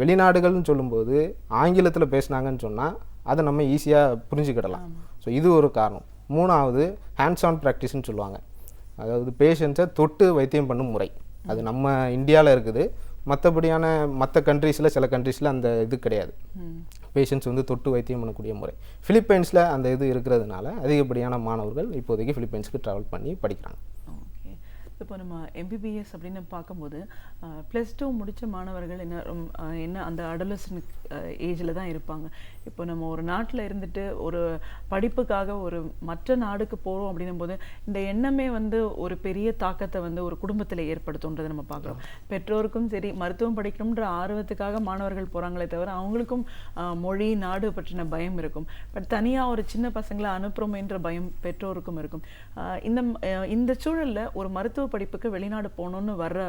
Speaker 5: வெளிநாடுகள்னு சொல்லும்போது ஆங்கிலத்தில் பேசுனாங்கன்னு சொன்னால் அதை நம்ம ஈஸியாக புரிஞ்சுக்கிடலாம். ஸோ இது ஒரு காரணம். 3வது ஹேண்ட்ஸ் ஆன் ப்ராக்டிஸ்ன்னு சொல்லுவாங்க. அதாவது பேஷண்ட்ஸை தொட்டு வைத்தியம் பண்ணும் முறை. அது நம்ம இந்தியாவில் இருக்குது. மற்ற கண்ட்ரீஸில் சில கண்ட்ரீஸில் அந்த இது கிடையாது. பேஷண்ட்ஸ் வந்து தொட்டு வைத்தியம் பண்ணக்கூடிய முறை. பிலிப்பைன்ஸில் அந்த இது இருக்கிறதுனால அதிகப்படியான மாணவர்கள் இப்போதைக்கு பிலிப்பைன்ஸுக்கு ட்ராவல் பண்ணி படிக்கிறாங்க.
Speaker 4: ஓகே, இப்போ நம்ம எம்பிபிஎஸ் அப்படின்னு பார்க்கும்போது +2 முடித்த மாணவர்கள் என்ன அந்த அடலசன் ஏஜில் தான் இருப்பாங்க. இப்போ நம்ம ஒரு நாட்டில் இருந்துட்டு ஒரு படிப்புக்காக ஒரு மற்ற நாடுக்கு போகிறோம் அப்படின்னும் போது இந்த எண்ணமே வந்து ஒரு பெரிய தாக்கத்தை வந்து ஒரு குடும்பத்தில் ஏற்படுத்துன்றதை நம்ம பார்க்குறோம். பெற்றோருக்கும் சரி மருத்துவம் படிக்கணுன்ற ஆர்வத்துக்காக மாணவர்கள் போகிறாங்களே தவிர அவங்களுக்கும் மொழி, நாடு பற்றின பயம் இருக்கும். பட் தனியாக ஒரு சின்ன பசங்களை அனுப்புகிறோமேன்ற பயம் பெற்றோருக்கும் இருக்கும். இந்த சூழலில் ஒரு மருத்துவ படிப்புக்கு வெளிநாடு போகணுன்னு வர்ற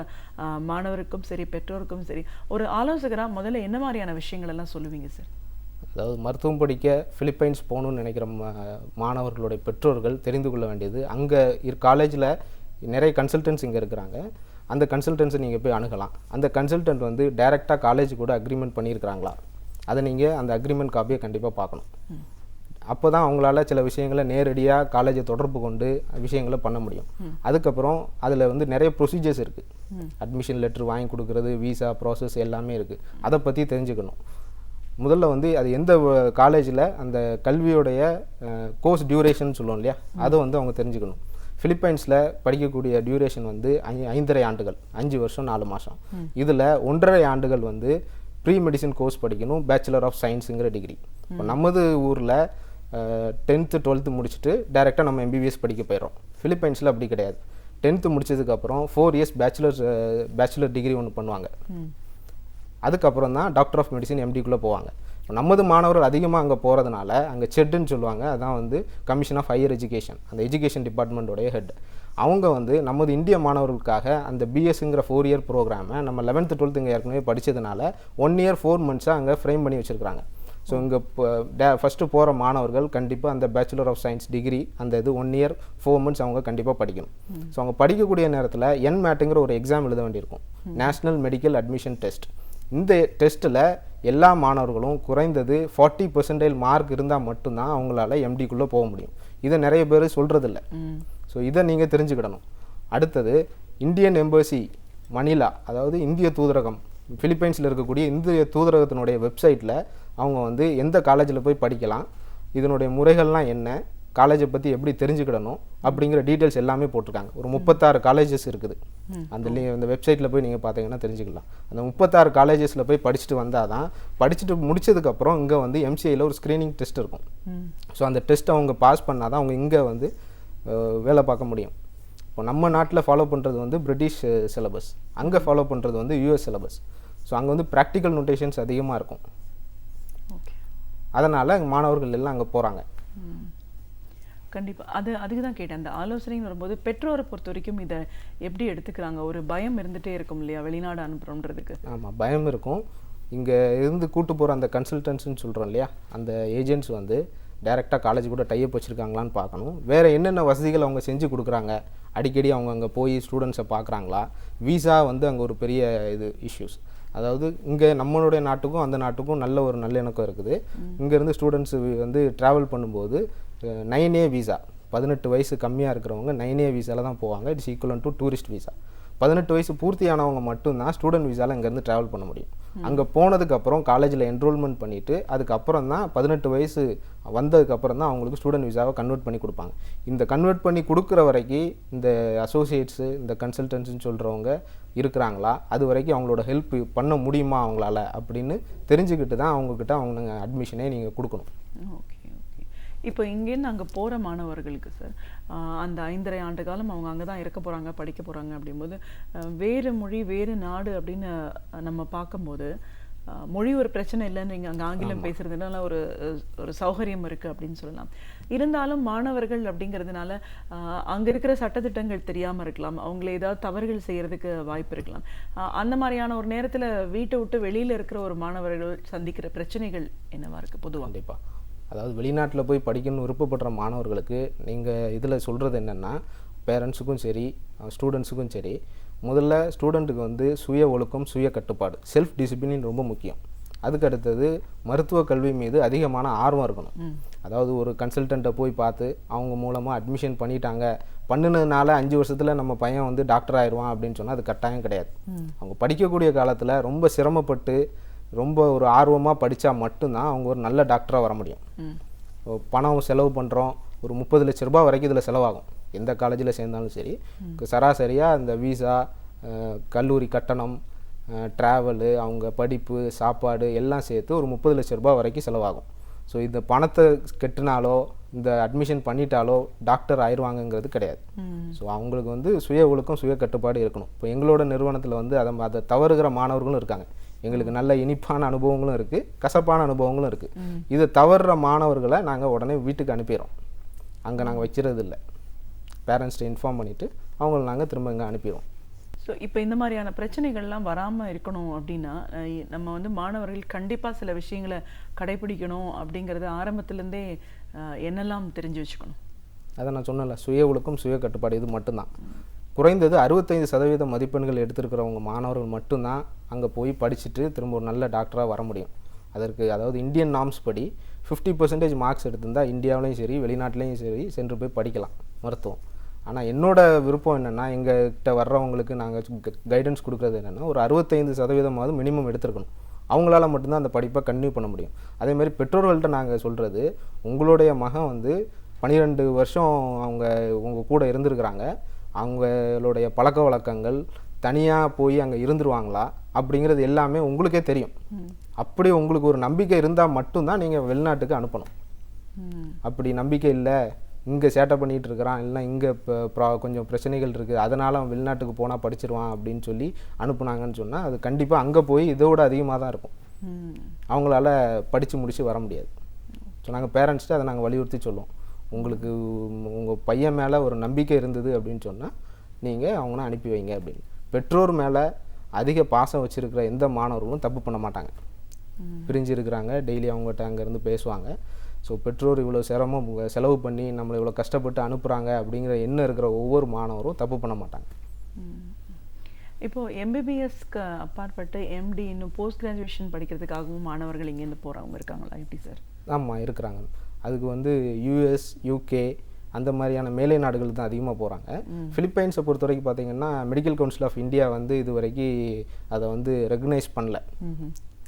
Speaker 4: மாணவருக்கும் சரி பெற்றோருக்கும் சரி ஒரு ஆலோசகராக முதல்ல என்ன மாதிரியான விஷயங்கள் எல்லாம் சொல்லுவீங்க சார்?
Speaker 5: அதாவது மருத்துவம் படிக்க பிலிப்பைன்ஸ் போகணுன்னு நினைக்கிற மாணவர்களுடைய பெற்றோர்கள் தெரிந்து கொள்ள வேண்டியது, அங்கே காலேஜில் நிறைய கன்சல்டன்ட்ஸ் இங்கே இருக்கிறாங்க. அந்த கன்சல்டன்ஸை நீங்கள் போய் அணுகலாம். அந்த கன்சல்டன்ட் வந்து டைரெக்டாக காலேஜ் கூட அக்ரிமெண்ட் பண்ணியிருக்கிறாங்களா, அதை நீங்கள் அந்த அக்ரிமெண்ட் காப்பியை கண்டிப்பாக பார்க்கணும். அப்போ தான் அவங்களால சில விஷயங்களை நேரடியாக காலேஜை தொடர்பு கொண்டு விஷயங்களை பண்ண முடியும். அதுக்கப்புறம் அதில் வந்து நிறைய ப்ரொசீஜர்ஸ் இருக்குது. அட்மிஷன் லெட்டர் வாங்கி கொடுக்குறது, விசா ப்ராசஸ் எல்லாமே இருக்குது. அதை பற்றி தெரிஞ்சுக்கணும். முதல்ல வந்து அது எந்த காலேஜில் அந்த கல்வியோடைய கோர்ஸ் டியூரேஷன் சொல்லுவோம் இல்லையா, அதை வந்து அவங்க தெரிஞ்சுக்கணும். பிலிப்பைன்ஸில் படிக்கக்கூடிய டியூரேஷன் வந்து 5.5 ஆண்டுகள், 5 வருஷம் 4 மாதம். இதில் 1.5 ஆண்டுகள் வந்து ப்ரீ மெடிசன் கோர்ஸ் படிக்கணும், பேச்சுலர் ஆஃப் சயின்ஸுங்கிற டிகிரி. இப்போ நமது ஊரில் 10th 12th முடிச்சுட்டு டைரெக்டாக நம்ம எம்பிபிஎஸ் படிக்க போயிடும். பிலிப்பைன்ஸில் அப்படி கிடையாது. 10th முடிச்சதுக்கப்புறம் 4 இயர்ஸ் பேச்சுலர் டிகிரி ஒன்று பண்ணுவாங்க. அதுக்கப்புறம் தான் டாக்டர் ஆஃப் மெடிசன் எம்டிக்குள்ளே போவாங்க. நமது மாணவர்கள் அதிகமாக அங்கே போகிறதுனால அங்கே செட்டுன்னு சொல்லுவாங்க, அதான் வந்து கமிஷன் ஆஃப் ஹையர் எஜுகேஷன், அந்த எஜுகேஷன் டிபார்ட்மெண்ட்டோடைய ஹெட். அவங்க வந்து நமது இந்திய மாணவர்களுக்காக அந்த பிஎஸ்ங்கிற 4 இயர் ப்ரோக்ராமை நம்ம 11th 12th இங்கே ஏற்கனவே படித்ததுனால 1 year 4 months அங்கே ஃப்ரேம் பண்ணி வச்சுருக்காங்க. ஸோ இங்கே ஃபஸ்ட்டு போகிற மாணவர்கள் கண்டிப்பாக அந்த பேச்சுலர் ஆஃப் சயின்ஸ் டிகிரி அந்த இது 1 year 4 months அவங்க கண்டிப்பாக படிக்கணும். ஸோ அவங்க படிக்கக்கூடிய நேரத்தில் NMATங்கிற ஒரு எக்ஸாம் எழுத வேண்டியிருக்கும், நேஷ்னல் மெடிக்கல் அட்மிஷன் டெஸ்ட். இந்த டெஸ்ட்டில் எல்லா மாணவர்களும் குறைந்தது 40% மார்க் இருந்தால் மட்டும்தான் அவங்களால எம்டிக்குள்ளே போக முடியும். இதை நிறைய பேர் சொல்கிறதில்ல. ஸோ இதை நீங்கள் தெரிஞ்சுக்கிடணும். அடுத்தது இந்தியன் எம்பசி மணிலா, அதாவது இந்திய தூதரகம், பிலிப்பைன்ஸில் இருக்கக்கூடிய இந்திய தூதரகத்தினுடைய வெப்சைட்டில் அவங்க வந்து எந்த காலேஜில் போய் படிக்கலாம், இதனுடைய முறைகள்லாம் என்ன, காலேஜை பற்றி எப்படி தெரிஞ்சுக்கிடணும் அப்படிங்கிற டீட்டெயில்ஸ் எல்லாமே போட்டிருக்காங்க. ஒரு 36 காலேஜஸ் இருக்குது. அந்த வெப்சைட்டில் போய் நீங்கள் பார்த்தீங்கன்னா தெரிஞ்சுக்கலாம். அந்த 36 காலேஜஸில் போய் படிச்சுட்டு வந்தால் தான், படிச்சுட்டு முடிச்சதுக்கப்புறம் இங்கே வந்து எம்சிஐயில் ஒரு ஸ்க்ரீனிங் டெஸ்ட் இருக்கும். ஸோ அந்த டெஸ்ட்டை அவங்க பாஸ் பண்ணால் தான் அவங்க இங்கே வந்து வேலை பார்க்க முடியும். இப்போ நம்ம நாட்டில் ஃபாலோ பண்ணுறது வந்து பிரிட்டிஷ் சிலபஸ், அங்கே ஃபாலோ பண்ணுறது வந்து யூஎஸ் சிலபஸ். ஸோ அங்கே வந்து ப்ராக்டிக்கல் நோட்டேஷன்ஸ் அதிகமாக இருக்கும். அதனால் மாணவர்கள் எல்லாம் அங்கே போகிறாங்க.
Speaker 4: கண்டிப்பாக அதுக்கு தான் கேட்டேன். அந்த ஆலோசனைன்னு வரும்போது பெற்றோரை பொறுத்த வரைக்கும் இதை எப்படி எடுத்துக்கிறாங்க? ஒரு பயம் இருந்துகிட்டே இருக்கும் இல்லையா வெளிநாடு அனுப்புகிறோன்றதுக்கு?
Speaker 5: ஆமாம், பயம் இருக்கும். இங்கே இருந்து கூட்டு போகிற அந்த கன்சல்டன்ட்ஸ்னு சொல்கிறோம் இல்லையா, அந்த ஏஜென்ட்ஸ் வந்து டைரெக்டாக காலேஜ் கூட டைப் வச்சுருக்காங்களான்னு பார்க்கணும். வேறு என்னென்ன வசதிகள் அவங்க செஞ்சு கொடுக்குறாங்க, அடிக்கடி அவங்க அங்கே போய் ஸ்டூடெண்ட்ஸை பார்க்குறாங்களா. வீசா வந்து அங்கே ஒரு பெரிய இஷ்யூஸ். அதாவது இங்கே நம்மளுடைய நாட்டுக்கும் அந்த நாட்டுக்கும் நல்ல ஒரு நல்லிணக்கம் இருக்குது. இங்கேருந்து ஸ்டூடெண்ட்ஸு வந்து ட்ராவல் பண்ணும்போது 9A வீசா, 18 வயசு கம்மியாக இருக்கிறவங்க 9A வீசாவில் தான் போவாங்க. It's equivalent to tourist visa. 18 வயசு பூர்த்தியானவங்க மட்டும்தான் ஸ்டூடெண்ட் வீசாவில் இங்கேருந்து ட்ராவல் பண்ண முடியும். அங்கே போனதுக்கப்புறம் காலேஜில் என்ரோல்மெண்ட் பண்ணிவிட்டு அதுக்கப்புறம் தான் 18 வயசு வந்ததுக்கப்புறம் தான் அவங்களுக்கு ஸ்டூடெண்ட் வீசாவை கன்வெர்ட் பண்ணி கொடுப்பாங்க. இந்த கன்வெர்ட் பண்ணி கொடுக்குற வரைக்கும் இந்த அசோசியேட்ஸு, இந்த கன்சல்டன்ட்ஸ்னு சொல்கிறவங்க இருக்கிறாங்களா, அது வரைக்கும் அவங்களோட ஹெல்ப் பண்ண முடியுமா அவங்களால அப்படின்னு தெரிஞ்சுக்கிட்டு தான் அவங்கக்கிட்ட அவங்க அட்மிஷனே நீங்கள் கொடுக்கணும்.
Speaker 4: ஓகே. இப்போ இங்கேருந்து அங்கே போகிற மாணவர்களுக்கு சார், அந்த 5.5 ஆண்டு காலம் அவங்க அங்கே தான் இருக்க போகிறாங்க, படிக்க போகிறாங்க. அப்படிங்கும்போது வேறு மொழி வேறு நாடு அப்படின்னு நம்ம பார்க்கும்போது மொழி ஒரு பிரச்சனை இல்லைன்னு நீங்கள் அங்கே ஆங்கிலம் பேசுகிறதுனால ஒரு சௌகரியம் இருக்குது அப்படின்னு சொல்லலாம். இருந்தாலும் மாணவர்கள் அப்படிங்கிறதுனால அங்கே இருக்கிற சட்டத்திட்டங்கள் தெரியாமல் இருக்கலாம், அவங்கள ஏதாவது தவறுகள் செய்கிறதுக்கு வாய்ப்பு இருக்கலாம். அந்த மாதிரியான ஒரு நேரத்தில் வீட்டை விட்டு வெளியில் இருக்கிற ஒரு மாணவர்கள் சந்திக்கிற பிரச்சனைகள் என்னவா இருக்குது பொதுவாக?
Speaker 5: கண்டிப்பாக. அதாவது வெளிநாட்டில் போய் படிக்கணும்னு விருப்பப்படுற மாணவர்களுக்கு நீங்கள் இதில் சொல்கிறது என்னென்னா, பேரண்ட்ஸுக்கும் சரி ஸ்டூடெண்ட்ஸுக்கும் சரி, முதல்ல ஸ்டூடெண்ட்டுக்கு வந்து சுய ஒழுக்கம், சுய கட்டுப்பாடு, செல்ஃப் டிசிப்ளின் ரொம்ப முக்கியம். அதுக்கு அடுத்தது மருத்துவ கல்வி மீது அதிகமான ஆர்வம் இருக்கணும். அதாவது ஒரு கன்சல்டண்ட்டை போய் பார்த்து அவங்க மூலமாக அட்மிஷன் பண்ணிட்டாங்க, பண்ணினதுனால 5 வருஷத்தில் நம்ம பையன் வந்து டாக்டர் ஆயிடுவான் அப்படின்னு சொன்னால் அது கட்டாயம் கிடையாது. அவங்க படிக்கக்கூடிய காலத்தில் ரொம்ப சிரமப்பட்டு ரொம்ப ஒரு ஆர்வமாக படித்தா மட்டும்தான் அவங்க ஒரு நல்ல டாக்டராக வர முடியும். பணம் செலவு பண்ணுறோம், ஒரு 30 லட்ச ரூபாய் வரைக்கும் இதில் செலவாகும். எந்த காலேஜில் சேர்ந்தாலும் சரி, சராசரியாக இந்த வீசா, கல்லூரி கட்டணம், ட்ராவலு, அவங்க படிப்பு, சாப்பாடு எல்லாம் சேர்த்து ஒரு 30 லட்ச ரூபாய் வரைக்கும் செலவாகும். ஸோ இந்த பணத்தை கட்டினாலோ இந்த அட்மிஷன் பண்ணிட்டாலோ டாக்டர் ஆயிடுவாங்கங்கிறது கிடையாது. ஸோ அவங்களுக்கு வந்து சுய ஒழுக்கம், சுய கட்டுப்பாடு இருக்கணும். இப்போ எங்களோட நிறுவனத்தில் வந்து அதை தவறுகிற மாணவர்களும் இருக்காங்க. எங்களுக்கு நல்ல இனிப்பான அனுபவங்களும் இருக்குது, கசப்பான அனுபவங்களும் இருக்குது. இதை தவறுற மாணவர்களை நாங்கள் உடனே வீட்டுக்கு அனுப்பிடுறோம். அங்கே நாங்கள் வைக்கிறது இல்லை. பேரண்ட்ஸ்ட்டு இன்ஃபார்ம் பண்ணிவிட்டு அவங்கள நாங்கள் திரும்ப இங்கே அனுப்பிடுவோம்.
Speaker 4: ஸோ இப்போ இந்த மாதிரியான பிரச்சனைகள்லாம் வராமல் இருக்கணும் அப்படின்னா நம்ம வந்து மாணவர்கள் கண்டிப்பாக சில விஷயங்களை கடைபிடிக்கணும் அப்படிங்கிறது ஆரம்பத்துலேருந்தே என்னெல்லாம் தெரிஞ்சு வச்சுக்கணும்?
Speaker 5: அதை நான் சொன்னல, சுய ஒழுக்கம், சுய கட்டுப்பாடு, இது மட்டும்தான். குறைந்தது 65% மதிப்பெண்கள் எடுத்திருக்கிறவங்க மாணவர்கள் மட்டும்தான் அங்கே போய் படிச்சுட்டு திரும்ப ஒரு நல்ல டாக்டராக வர முடியும். அதற்கு அதாவது இந்தியன் நார்ம்ஸ் படி 50% மார்க்ஸ் எடுத்திருந்தால் இந்தியாவிலையும் சரி வெளிநாட்டிலையும் சரி சென்று போய் படிக்கலாம் மருத்துவம். ஆனால் என்னோட விருப்பம் என்னென்னா, எங்கள்கிட்ட வர்றவங்களுக்கு நாங்கள் கைடன்ஸ் கொடுக்குறது என்னென்னா, ஒரு 65% மினிமம் எடுத்துருக்கணும். அவங்களால மட்டும்தான் அந்த படிப்பை கன்டினியூ பண்ண முடியும். அதேமாதிரி பெற்றோர்கள்ட்ட நாங்கள் சொல்கிறது, உங்களுடைய மகன் வந்து 12 வருஷம் அவங்க உங்கள் கூட இருந்திருக்கிறாங்க, அவங்களுடைய பழக்க வழக்கங்கள் தனியாக போய் அங்கே இருந்துருவாங்களா அப்படிங்கிறது எல்லாமே உங்களுக்கே தெரியும். அப்படி உங்களுக்கு ஒரு நம்பிக்கை இருந்தால் மட்டும்தான் நீங்கள் வெளிநாட்டுக்கு அனுப்பணும். அப்படி நம்பிக்கை இல்லை, இங்கே சேட்டை பண்ணிகிட்டு இருக்கிறான், இல்லைனா இங்கே இப்போ கொஞ்சம் பிரச்சனைகள் இருக்குது, அதனால் அவன் வெளிநாட்டுக்கு போனால் படிச்சிருவான் அப்படின்னு சொல்லி அனுப்புனாங்கன்னு சொன்னால் அது கண்டிப்பாக அங்கே போய் இதோட அதிகமாக தான் இருக்கும். அவங்களால படித்து முடித்து வர முடியாது. ஸோ நாங்கள் பேரண்ட்ஸ்ட்டு அதை நாங்கள் வலியுறுத்தி சொல்லுவோம். உங்களுக்கு உங்கள் பையன் மேலே ஒரு நம்பிக்கை இருந்தது அப்படின்னு சொன்னால் நீங்கள் அவங்கள அனுப்பி வைங்க அப்படின்னு. பெற்றோர் மேலே அதிக பாசம் வச்சுருக்கிற எந்த மாணவர்களும் தப்பு பண்ண மாட்டாங்க. பிரிஞ்சு இருக்கிறாங்க, டெய்லி அவங்ககிட்ட அங்கேருந்து பேசுவாங்க. ஸோ பெற்றோர் இவ்வளோ சிரமம் செலவு பண்ணி நம்மளை இவ்வளோ கஷ்டப்பட்டு அனுப்புகிறாங்க அப்படிங்கிற எண்ணம் இருக்கிற ஒவ்வொரு மாணவரும் தப்பு பண்ண மாட்டாங்க.
Speaker 4: இப்போது எம்பிபிஎஸ்க்கு அப்பாற்பட்டு எம்டி இன்னும் போஸ்ட் கிராஜுவேஷன் படிக்கிறதுக்காகவும் மாணவர்கள் இங்கேருந்து போகிறவங்க இருக்காங்களா? எப்படி சார்?
Speaker 5: ஆமாம், இருக்கிறாங்க. அதுக்கு வந்து US, UK அந்த மாதிரியான மேலை நாடுகள் தான் அதிகமாக போகிறாங்க. ஃபிலிப்பைன்ஸை பொறுத்த வரைக்கும் பார்த்தீங்கன்னா மெடிக்கல் கவுன்சில் ஆஃப் இந்தியா வந்து இது வரைக்கும் அதை வந்து ரெகனைஸ் பண்ணல.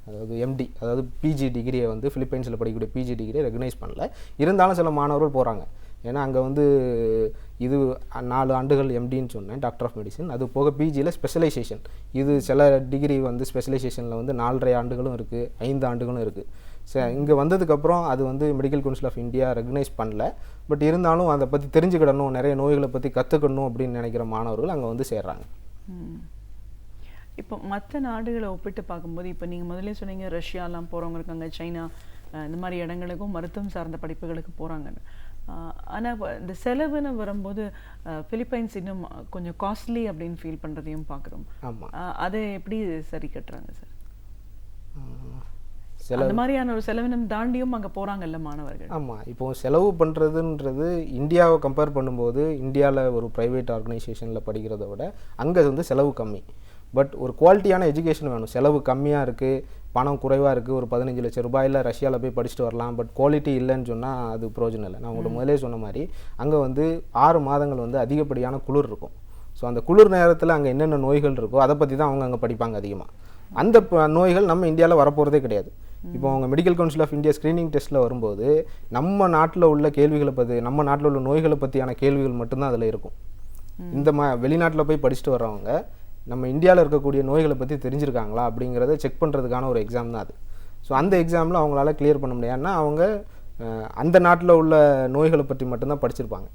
Speaker 5: அதாவது எம்டி, அதாவது பிஜி டிகிரியை வந்து ஃபிலிப்பைன்ஸில் படிக்கக்கூடிய பிஜி டிகிரியை ரெகனைஸ் பண்ணல. இருந்தாலும் சில மாணவர்கள் போகிறாங்க. ஏன்னா அங்கே வந்து இது 4 ஆண்டுகள் எம்டின்னு சொன்னேன், டாக்டர் ஆஃப் மெடிசன். அது போக பிஜியில் ஸ்பெஷலைசேஷன், இது சில டிகிரி வந்து ஸ்பெஷலைசேஷனில் வந்து 4.5 ஆண்டுகளும் இருக்குது, 5 ஆண்டுகளும் இருக்குது. இங்கே வந்ததுக்கப்புறம் அது வந்து medical council of India recognise பண்ணல. பட் இருந்தாலும் அதை பற்றி தெரிஞ்சுக்கிடணும், நிறைய நோய்களை பற்றி கற்றுக்கணும் அப்படின்னு நினைக்கிற மாணவர்கள் அங்கே வந்து சேர்றாங்க.
Speaker 4: இப்போ மற்ற நாடுகளை ஒப்பிட்டு பார்க்கும்போது, இப்போ நீங்கள் முதல்ல சொன்னீங்க ரஷ்யாலாம் போகிறவங்க இருக்காங்க, சைனா இந்த மாதிரி இடங்களுக்கும் மருத்துவம் சார்ந்த படிப்புகளுக்கு போகிறாங்கன்னு. ஆனால் இந்த செலவுன்னு வரும்போது பிலிப்பைன்ஸ் இன்னும் கொஞ்சம் காஸ்ட்லி அப்படின்னு ஃபீல் பண்ணுறதையும் பார்க்குறோம்.
Speaker 5: ஆமாம்,
Speaker 4: அதை எப்படி சரி கட்டுறாங்க சார்? அந்த மாதிரியான ஒரு செலவினம் தாண்டியும் அங்க போறாங்கல்ல மாணவர்கள்.
Speaker 5: ஆமாம், இப்போ செலவு பண்ணுறதுன்றது இந்தியாவை கம்பேர் பண்ணும்போது இந்தியாவில் ஒரு ப்ரைவேட் ஆர்கனைசேஷனில் படிக்கிறத விட அங்கே வந்து செலவு கம்மி. பட் ஒரு குவாலிட்டியான எஜுகேஷன் வேணும். செலவு கம்மியாக இருக்குது, பணம் குறைவாக இருக்குது, ஒரு 15 லட்சம் ரூபாயில் ரஷ்யாவில் போய் படிச்சுட்டு வரலாம், பட் குவாலிட்டி இல்லைன்னு சொன்னால் அது பிரயோஜனம் இல்லை. நான் உங்களுக்கு முதலே சொன்ன மாதிரி அங்கே வந்து 6 மாதங்கள் வந்து அதிகப்படியான குளிர் இருக்கும். ஸோ அந்த குளிர் நேரத்தில் அங்கே என்னென்ன நோய்கள் இருக்கோ அதை பற்றி தான் அவங்க அங்கே படிப்பாங்க அதிகமாக. அந்த நோய்கள் நம்ம இந்தியாவில் வரப்போகிறதே கிடையாது. இப்போ அவங்க medical council of India screening டெஸ்ட்டில் வரும்போது நம்ம நாட்டில் உள்ள கேள்விகளை பற்றி, நம்ம நாட்டில் உள்ள நோய்களை பற்றியான கேள்விகள் மட்டும்தான் அதில் இருக்கும். இந்த வெளிநாட்டில் போய் படிச்சுட்டு வர்றவங்க நம்ம இந்தியாவில் இருக்கக்கூடிய நோய்களை பற்றி தெரிஞ்சிருக்காங்களா அப்படிங்கிறத செக் பண்ணுறதுக்கான ஒரு எக்ஸாம் தான் அது. ஸோ அந்த எக்ஸாமில் அவங்களால கிளியர் பண்ண முடியாது. ஏன்னா அவங்க அந்த நாட்டில் உள்ள நோய்களை பற்றி மட்டும்தான் படிச்சிருப்பாங்க.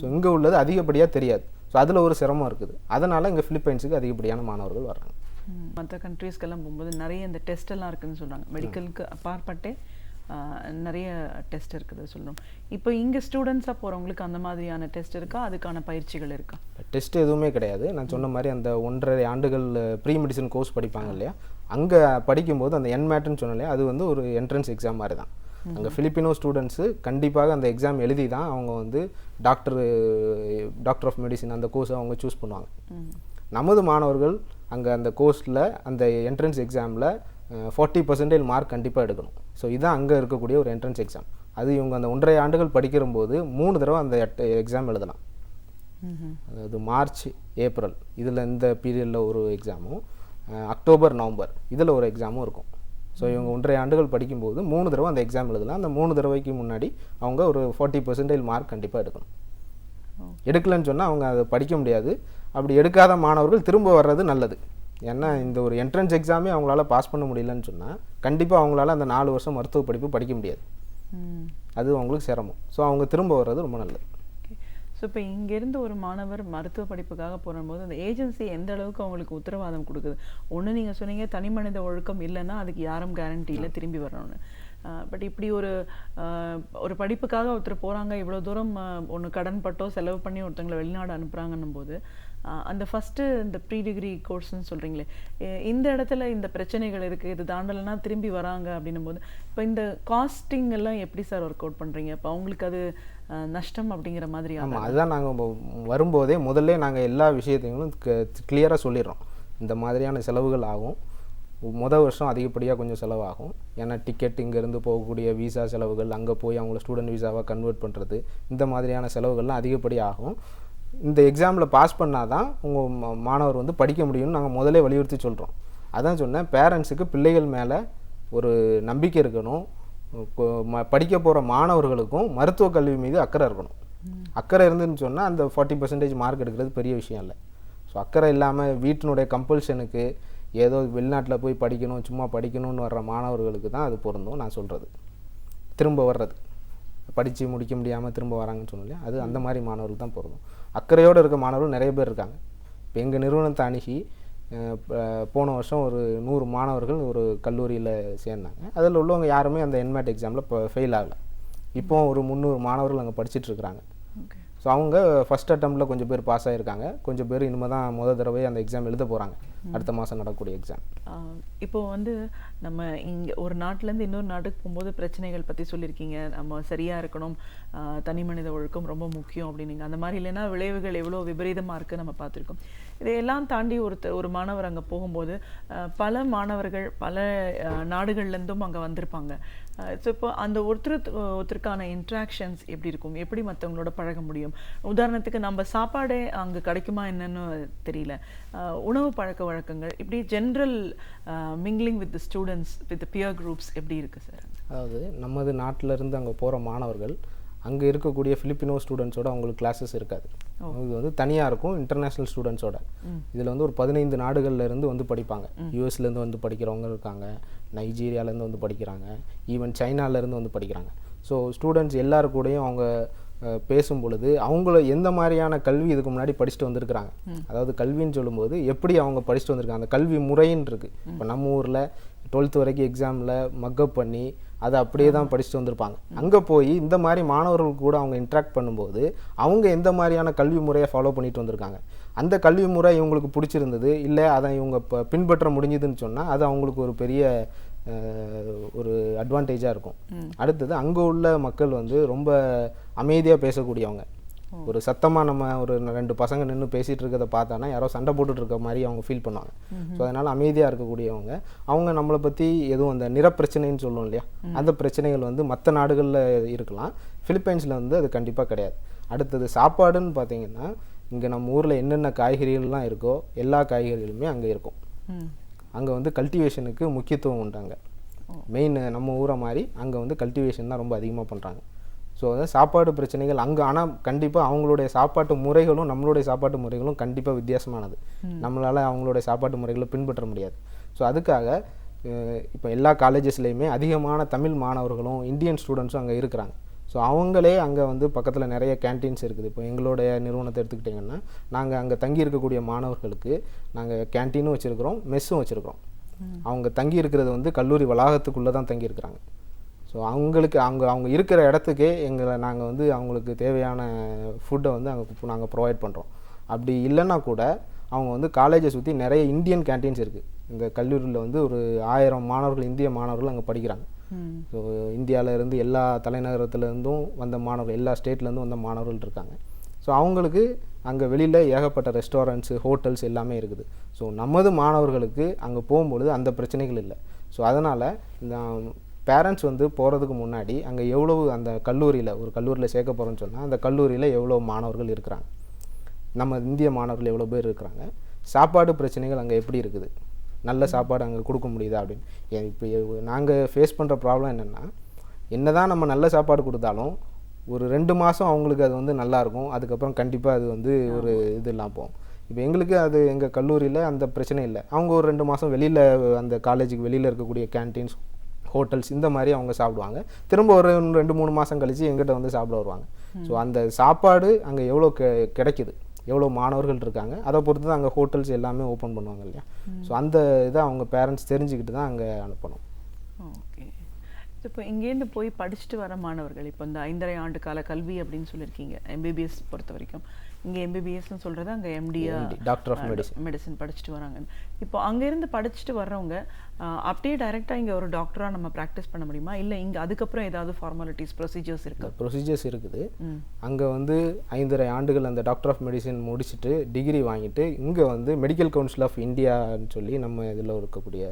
Speaker 5: ஸோ இங்கே உள்ளது அதிகப்படியாக தெரியாது. ஸோ அதில் ஒரு சிரமம் இருக்குது. அதனால் இங்கே பிலிப்பைன்ஸுக்கு அதிகப்படியான மாணவர்கள் வர்றாங்க.
Speaker 4: மற்ற கண்ட்ரீஸ்க்கெல்லாம் போகும்போது நிறைய இந்த டெஸ்ட் எல்லாம் இருக்குதுன்னு சொல்கிறாங்க. மெடிக்கலுக்கு அப்பாற்பட்டே நிறைய டெஸ்ட் இருக்குது சொல்கிறோம். இப்போ இங்கே ஸ்டூடெண்ட்ஸாக போகிறவங்களுக்கு அந்த மாதிரியான டெஸ்ட் இருக்கா, அதுக்கான பயிற்சிகள் இருக்கா?
Speaker 5: டெஸ்ட் எதுவுமே கிடையாது. நான் சொன்ன மாதிரி அந்த 1.5 ஆண்டுகள் ப்ரீ மெடிசன் கோர்ஸ் படிப்பாங்க இல்லையா, அங்கே படிக்கும்போது அந்த என்மேட்னு சொன்னேன் இல்லையா, அது வந்து ஒரு என்ட்ரன்ஸ் எக்ஸாம் மாதிரி தான். அங்கே ஃபிலிப்பினோ ஸ்டூடெண்ட்ஸு கண்டிப்பாக அந்த எக்ஸாம் எழுதி தான் அவங்க வந்து டாக்டர் ஆஃப் மெடிசின் அந்த கோர்ஸை அவங்க சூஸ் பண்ணுவாங்க. நமது மாணவர்கள் அங்கே அந்த கோர்ஸில் அந்த என்ட்ரன்ஸ் எக்ஸாமில் 40% மார்க் கண்டிப்பாக எடுக்கணும். ஸோ இதுதான் அங்கே இருக்கக்கூடிய ஒரு என்ட்ரன்ஸ் எக்ஸாம். அது இவங்க அந்த 1.5 ஆண்டுகள் படிக்கிறபோது 3 தடவை அந்த எக்ஸாம் எழுதலாம். அதாவது மார்ச், ஏப்ரல் இதில் இந்த பீரியடில் ஒரு எக்ஸாமும், அக்டோபர், நவம்பர் இதில் ஒரு எக்ஸாமும் இருக்கும். ஸோ இவங்க 1.5 ஆண்டுகள் படிக்கும்போது 3 தடவை அந்த எக்ஸாம் எழுதலாம். அந்த 3 தடவைக்கு முன்னாடி அவங்க ஒரு 40% மார்க் கண்டிப்பாக எடுக்கணும். எடுக்கலன்னு சொன்னால் அவங்க அதை படிக்க முடியாது. அப்படி எடுக்காத மாணவர்கள் திரும்ப வர்றது நல்லது. ஏன்னா இந்த ஒரு என்ட்ரன்ஸ் எக்ஸாமே அவங்களால பாஸ் பண்ண முடியலன்னு சொன்னால் கண்டிப்பாக அவங்களால அந்த 4 வருஷம் மருத்துவ படிப்பு படிக்க முடியாது. அது அவங்களுக்கு சிரமம். ஸோ அவங்க திரும்ப வர்றது ரொம்ப நல்லது.
Speaker 4: ஸோ இப்போ இங்கேருந்து ஒரு மாணவர் மருத்துவ படிப்புக்காக போகும்போது அந்த ஏஜென்சி எந்த அளவுக்கு அவங்களுக்கு உத்தரவாதம் கொடுக்குது? ஒன்று நீங்கள் சொன்னீங்க தனி மனித ஒழுக்கம் இல்லைன்னா அதுக்கு யாரும் கேரண்டி இல்லை திரும்பி வரணும்னு. பட் இப்படி ஒரு படிப்புக்காக ஒருத்தர் போகிறாங்க, இவ்வளோ தூரம் ஒன்று கடன் பட்டோ செலவு பண்ணி ஒருத்தங்களை வெளிநாடு அனுப்புகிறாங்கன்னும் போது அந்த ஃபஸ்ட்டு இந்த ப்ரீ டிகிரி கோர்ஸ்ன்னு சொல்கிறீங்களே, இந்த இடத்துல இந்த பிரச்சனைகள் இருக்குது, இது தாண்டலைன்னா திரும்பி வராங்க அப்படின்னும் போது இப்போ இந்த காஸ்டிங் எல்லாம் எப்படி சார் ஒர்க் அவுட் பண்ணுறீங்க? இப்போ அவங்களுக்கு அது நஷ்டம் அப்படிங்கிற மாதிரி?
Speaker 5: ஆமாம், அதுதான் நாங்கள் வரும்போதே முதல்ல நாங்கள் எல்லா விஷயத்தையும் கிளியராக சொல்லிடுறோம். இந்த மாதிரியான செலவுகள் ஆகும். மொதல் வருஷம் அதிகப்படியாக கொஞ்சம் செலவாகும். ஏன்னா டிக்கெட் இங்கேருந்து போகக்கூடிய விசா செலவுகள், அங்கே போய் அவங்கள ஸ்டூடெண்ட் விசாவாக கன்வெர்ட் பண்ணுறது, இந்த மாதிரியான செலவுகள்லாம் அதிகப்படியாக ஆகும். இந்த எக்ஸாமில் பாஸ் பண்ணால் தான் உங்கள் மாணவர் வந்து படிக்க முடியும்னு நாங்கள் முதலே வலியுறுத்தி சொல்கிறோம். அதான் சொன்னேன், பேரண்ட்ஸுக்கு பிள்ளைகள் மேலே ஒரு நம்பிக்கை இருக்கணும். படிக்க போகிற மாணவர்களுக்கும் மருத்துவ கல்வி மீது அக்கறை இருக்கணும். அக்கறை இருந்துன்னு சொன்னால் அந்த 40% மார்க் எடுக்கிறது பெரிய விஷயம் இல்லை. ஸோ அக்கறை இல்லாமல் வீட்டினுடைய கம்பல்ஷனுக்கு ஏதோ வெளிநாட்டில் போய் படிக்கணும், சும்மா படிக்கணும்னு வர்ற மாணவர்களுக்கு தான் அது பொருந்தும். நான் சொல்கிறது திரும்ப வர்றது, படித்து முடிக்க முடியாமல் திரும்ப வராங்கன்னு சொன்னோம், அது அந்த மாதிரி மாணவர்கள் தான் பொருந்தும். அக்கறையோடு இருக்க மாணவர்கள் நிறைய பேர் இருக்காங்க. இப்போ எங்கள் நிறுவனத்தை அணுகி போன வருஷம் ஒரு 100 மாணவர்கள் ஒரு கல்லூரியில் சேர்ந்தாங்க. அதில் உள்ளவங்க யாருமே அந்த என்மேட் எக்ஸாமில் இப்போ ஃபெயில் ஆகலை. இப்போ ஒரு 300 மாணவர்கள் அங்கே படிச்சுட்ருக்குறாங்க. ஸோ அவங்க ஃபஸ்ட் அட்டம்ப்டில் கொஞ்சம் பேர் பாஸ் ஆகிருக்காங்க, கொஞ்சம் பேர் இனிமேல் தான் முதல் தடவை அந்த எக்ஸாம் எழுத போகிறாங்க, அடுத்த மாதம் நடக்கக்கூடிய எக்ஸாம்.
Speaker 4: இப்போ வந்து நம்ம இங்கே ஒரு நாட்டிலேருந்து இன்னொரு நாட்டுக்கு போகும்போது பிரச்சனைகள் பற்றி சொல்லியிருக்கீங்க, நம்ம சரியாக இருக்கணும், தனி மனித ஒழுக்கம் ரொம்ப முக்கியம் அப்படின்னீங்க. அந்த மாதிரி இல்லைன்னா விளைவுகள் எவ்வளோ விபரீதமாக இருக்குது நம்ம பார்த்துருக்கோம். இதையெல்லாம் தாண்டி ஒரு மாணவர் அங்கே போகும்போது பல மாணவர்கள் பல நாடுகள்லேருந்தும் அங்கே வந்திருப்பாங்க. ஸோ இப்போ அந்த ஒருத்தருக்கான இன்ட்ராக்ஷன்ஸ் எப்படி இருக்கும், எப்படி மற்றவங்களோட பழக முடியும்? உதாரணத்துக்கு நம்ம சாப்பாடே அங்கே கிடைக்குமா என்னன்னு தெரியல, உணவு பழக்க வழக்கங்கள், இப்படி general mingling with students with peer groups எப்படி இருக்குது சார்?
Speaker 5: அதாவது நமது நாட்டிலேருந்து அங்கே போகிற மாணவர்கள் அங்கே இருக்கக்கூடிய ஃபிலிப்பினோ ஸ்டூடெண்ட்ஸோட அவங்களுக்கு கிளாஸஸ் இருக்காது. இது வந்து தனியாக இருக்கும் இன்டர்நேஷ்னல் ஸ்டூடெண்ட்ஸோட. இதில் வந்து ஒரு 15 நாடுகள்லேருந்து வந்து படிப்பாங்க. யூஎஸ்லேருந்து வந்து படிக்கிறவங்க இருக்காங்க, நைஜீரியாவிலேருந்து வந்து படிக்கிறாங்க, ஈவன் சைனாலேருந்து வந்து படிக்கிறாங்க. ஸோ ஸ்டூடெண்ட்ஸ் எல்லாரு கூடயும் அவங்க பேசும் பொழுது அவங்கள எந்த மாதிரியான கல்வி இதுக்கு முன்னாடி படிச்சுட்டு வந்திருக்கிறாங்க, அதாவது கல்வின்னு சொல்லும்போது எப்படி அவங்க படிச்சுட்டு வந்திருக்காங்க, அந்த கல்வி முறைன்னு இருக்குது. இப்போ நம்ம ஊரில் 12th வரைக்கும் எக்ஸாமில் மக்கப் பண்ணி அதை அப்படியே தான் படிச்சுட்டு வந்திருப்பாங்க. அங்கே போய் இந்த மாதிரி மாணவர்கள் கூட அவங்க இன்ட்ராக்ட் பண்ணும்போது அவங்க எந்த மாதிரியான கல்வி முறையை ஃபாலோ பண்ணிட்டு வந்திருக்காங்க, அந்த கல்வி முறை இவங்களுக்கு பிடிச்சிருந்தது இல்லை அதை இவங்க பின்பற்ற முடிஞ்சதுன்னு சொன்னால் அது அவங்களுக்கு ஒரு பெரிய ஒரு அட்வான்டேஜாக இருக்கும். அடுத்தது அங்கே உள்ள மக்கள் வந்து ரொம்ப அமைதியாக பேசக்கூடியவங்க. ஒரு சத்தமாக நம்ம ஒரு 2 பசங்க நின்று பேசிகிட்டு இருக்கிறத பார்த்தானா யாரோ சண்டை போட்டுட்டு இருக்க மாதிரி அவங்க ஃபீல் பண்ணுவாங்க. ஸோ அதனால் அமைதியாக இருக்கக்கூடியவங்க. அவங்க நம்மளை பற்றி எதுவும் அந்த நிறப்பிரச்சனைன்னு சொல்லுவோம் இல்லையா, அந்த பிரச்சனைகள் வந்து மற்ற நாடுகளில் இருக்கலாம், பிலிப்பைன்ஸில் வந்து அது கண்டிப்பாக கிடையாது. அடுத்தது சாப்பாடுன்னு பார்த்தீங்கன்னா இங்கே நம்ம ஊரில் என்னென்ன காய்கறிகள்லாம் இருக்கோ எல்லா காய்கறிகளுமே அங்கே இருக்கும். அங்கே வந்து கல்டிவேஷனுக்கு முக்கியத்துவம் உண்டாங்க. மெயின் நம்ம ஊரை மாதிரி அங்கே வந்து கல்டிவேஷன் தான் ரொம்ப அதிகமாக பண்ணுறாங்க. ஸோ அதாவது சாப்பாடு பிரச்சனைகள் அங்கே, ஆனால் கண்டிப்பாக அவங்களுடைய சாப்பாட்டு முறைகளும் நம்மளுடைய சாப்பாட்டு முறைகளும் கண்டிப்பாக வித்தியாசமானது. நம்மளால் அவங்களுடைய சாப்பாட்டு முறைகளை பின்பற்ற முடியாது. ஸோ அதுக்காக இப்போ எல்லா காலேஜஸ்லேயுமே அதிகமான தமிழ் மாணவர்களும் இந்தியன் ஸ்டூடெண்ட்ஸும் அங்கே இருக்கிறாங்க. ஸோ அவங்களே அங்கே வந்து பக்கத்தில் நிறைய கேன்டீன்ஸ் இருக்குது. இப்போ எங்களுடைய நிறுவனத்தை எடுத்துக்கிட்டிங்கன்னா நாங்கள் அங்கே தங்கி இருக்கக்கூடிய மாணவர்களுக்கு நாங்கள் கேன்டீனும் வச்சுருக்கிறோம், மெஸ்ஸும் வச்சுருக்கிறோம். அவங்க தங்கி இருக்கிறது வந்து கல்லூரி வளாகத்துக்குள்ளே தான் தங்கி இருக்கிறாங்க. ஸோ அவங்களுக்கு அவங்க இருக்கிற இடத்துக்கே நாங்கள் வந்து அவங்களுக்கு தேவையான ஃபுட்டை வந்து அங்கே நாங்கள் ப்ரொவைட் பண்ணுறோம். அப்படி இல்லைன்னா கூட அவங்க வந்து காலேஜை சுற்றி நிறைய இந்தியன் கேன்டீன்ஸ் இருக்குது. இந்த கல்லூரியில் வந்து ஒரு 1000 மாணவர்கள், இந்திய மாணவர்கள் அங்கே படிக்கிறாங்க. ஸோ இந்தியாவிலேருந்து எல்லா தலைநகரத்துலேருந்தும் வந்த மாணவர்கள், எல்லா ஸ்டேட்லேருந்தும் வந்த மாணவர்கள் இருக்காங்க. ஸோ அவங்களுக்கு அங்கே வெளியில் ஏகப்பட்ட ரெஸ்டாரண்ட்ஸு, ஹோட்டல்ஸ் எல்லாமே இருக்குது. ஸோ நமது மாணவர்களுக்கு அங்கே போகும்பொழுது அந்த பிரச்சனைகள் இல்லை. ஸோ அதனால் இந்த பேரண்ட்ஸ் வந்து போகிறதுக்கு முன்னாடி அங்கே எவ்வளவு அந்த ஒரு கல்லூரியில் சேர்க்க போகிறோன்னு சொன்னால் அந்த கல்லூரியில் எவ்வளோ மாணவர்கள் இருக்கிறாங்க, நம்ம இந்திய மாணவர்கள் எவ்வளோ பேர் இருக்கிறாங்க, சாப்பாடு பிரச்சனைகள் அங்கே எப்படி இருக்குது, நல்ல சாப்பாடு அங்கே கொடுக்க முடியுதா அப்படின்னு. இப்போ நாங்கள் ஃபேஸ் பண்ணுற ப்ராப்ளம் என்னென்னா, என்ன தான் நம்ம நல்ல சாப்பாடு கொடுத்தாலும் ஒரு 2 மாதம் அவங்களுக்கு அது வந்து நல்லாயிருக்கும், அதுக்கப்புறம் கண்டிப்பாக அது வந்து ஒரு இது இல்லாமல் போகும். இப்போ எங்களுக்கு அது எங்கள் கல்லூரியில் அந்த பிரச்சனை இல்லை. அவங்க ஒரு 2 மாதம் வெளியில் அந்த காலேஜுக்கு வெளியில் இருக்கக்கூடிய கேன்டீன்ஸ், ஹோட்டல்ஸ் இந்த மாதிரி அவங்க சாப்பிடுவாங்க. திரும்ப ஒரு 2-3 மாதம் கழித்து எங்கிட்ட வந்து சாப்பிட வருவாங்க. ஸோ அந்த சாப்பாடு அங்கே எவ்வளோ கிடைக்குது, எவ்வளோ மாணவர்கள் இருக்காங்க, அதை பொறுத்து தான் அங்கே ஹோட்டல்ஸ் எல்லாமே ஓப்பன் பண்ணுவாங்க இல்லையா. ஸோ அந்த இதை அவங்க பேரண்ட்ஸ் தெரிஞ்சுக்கிட்டு தான் அங்கே அனுப்பணும்.
Speaker 4: ஓகே. இப்போ இங்கேருந்து போய் படிச்சுட்டு வர மாணவர்கள், இப்போ இந்த 5.5 ஆண்டு கால கல்வி அப்படின்னு சொல்லியிருக்கீங்க, எம்பிபிஎஸ் பொறுத்த வரைக்கும் இங்கே எம்பிபிஎஸ்ன்னு சொல்கிறது அங்கே எம்டியா,
Speaker 5: டாக்டர் ஆஃப்
Speaker 4: மெடிசன் படிச்சுட்டு வராங்க. இப்போ அங்கேருந்து படிச்சுட்டு வர்றவங்க அப்படியே டைரெக்டாக இங்கே ஒரு டாக்டராக நம்ம ப்ராக்டிஸ் பண்ண முடியுமா, இல்லை இங்கே அதுக்கப்புறம் ஏதாவது ஃபார்மாலிட்டிஸ், ப்ரொசீஜர்ஸ் இருக்குது?
Speaker 5: ப்ரொசீஜர்ஸ் இருக்குது. அங்கே வந்து 5.5 ஆண்டுகள் அந்த டாக்டர் ஆஃப் மெடிசன் முடிச்சுட்டு டிகிரி வாங்கிட்டு இங்கே வந்து மெடிக்கல் கவுன்சில் ஆஃப் இந்தியான்னு சொல்லி நம்ம இதில் இருக்கக்கூடிய,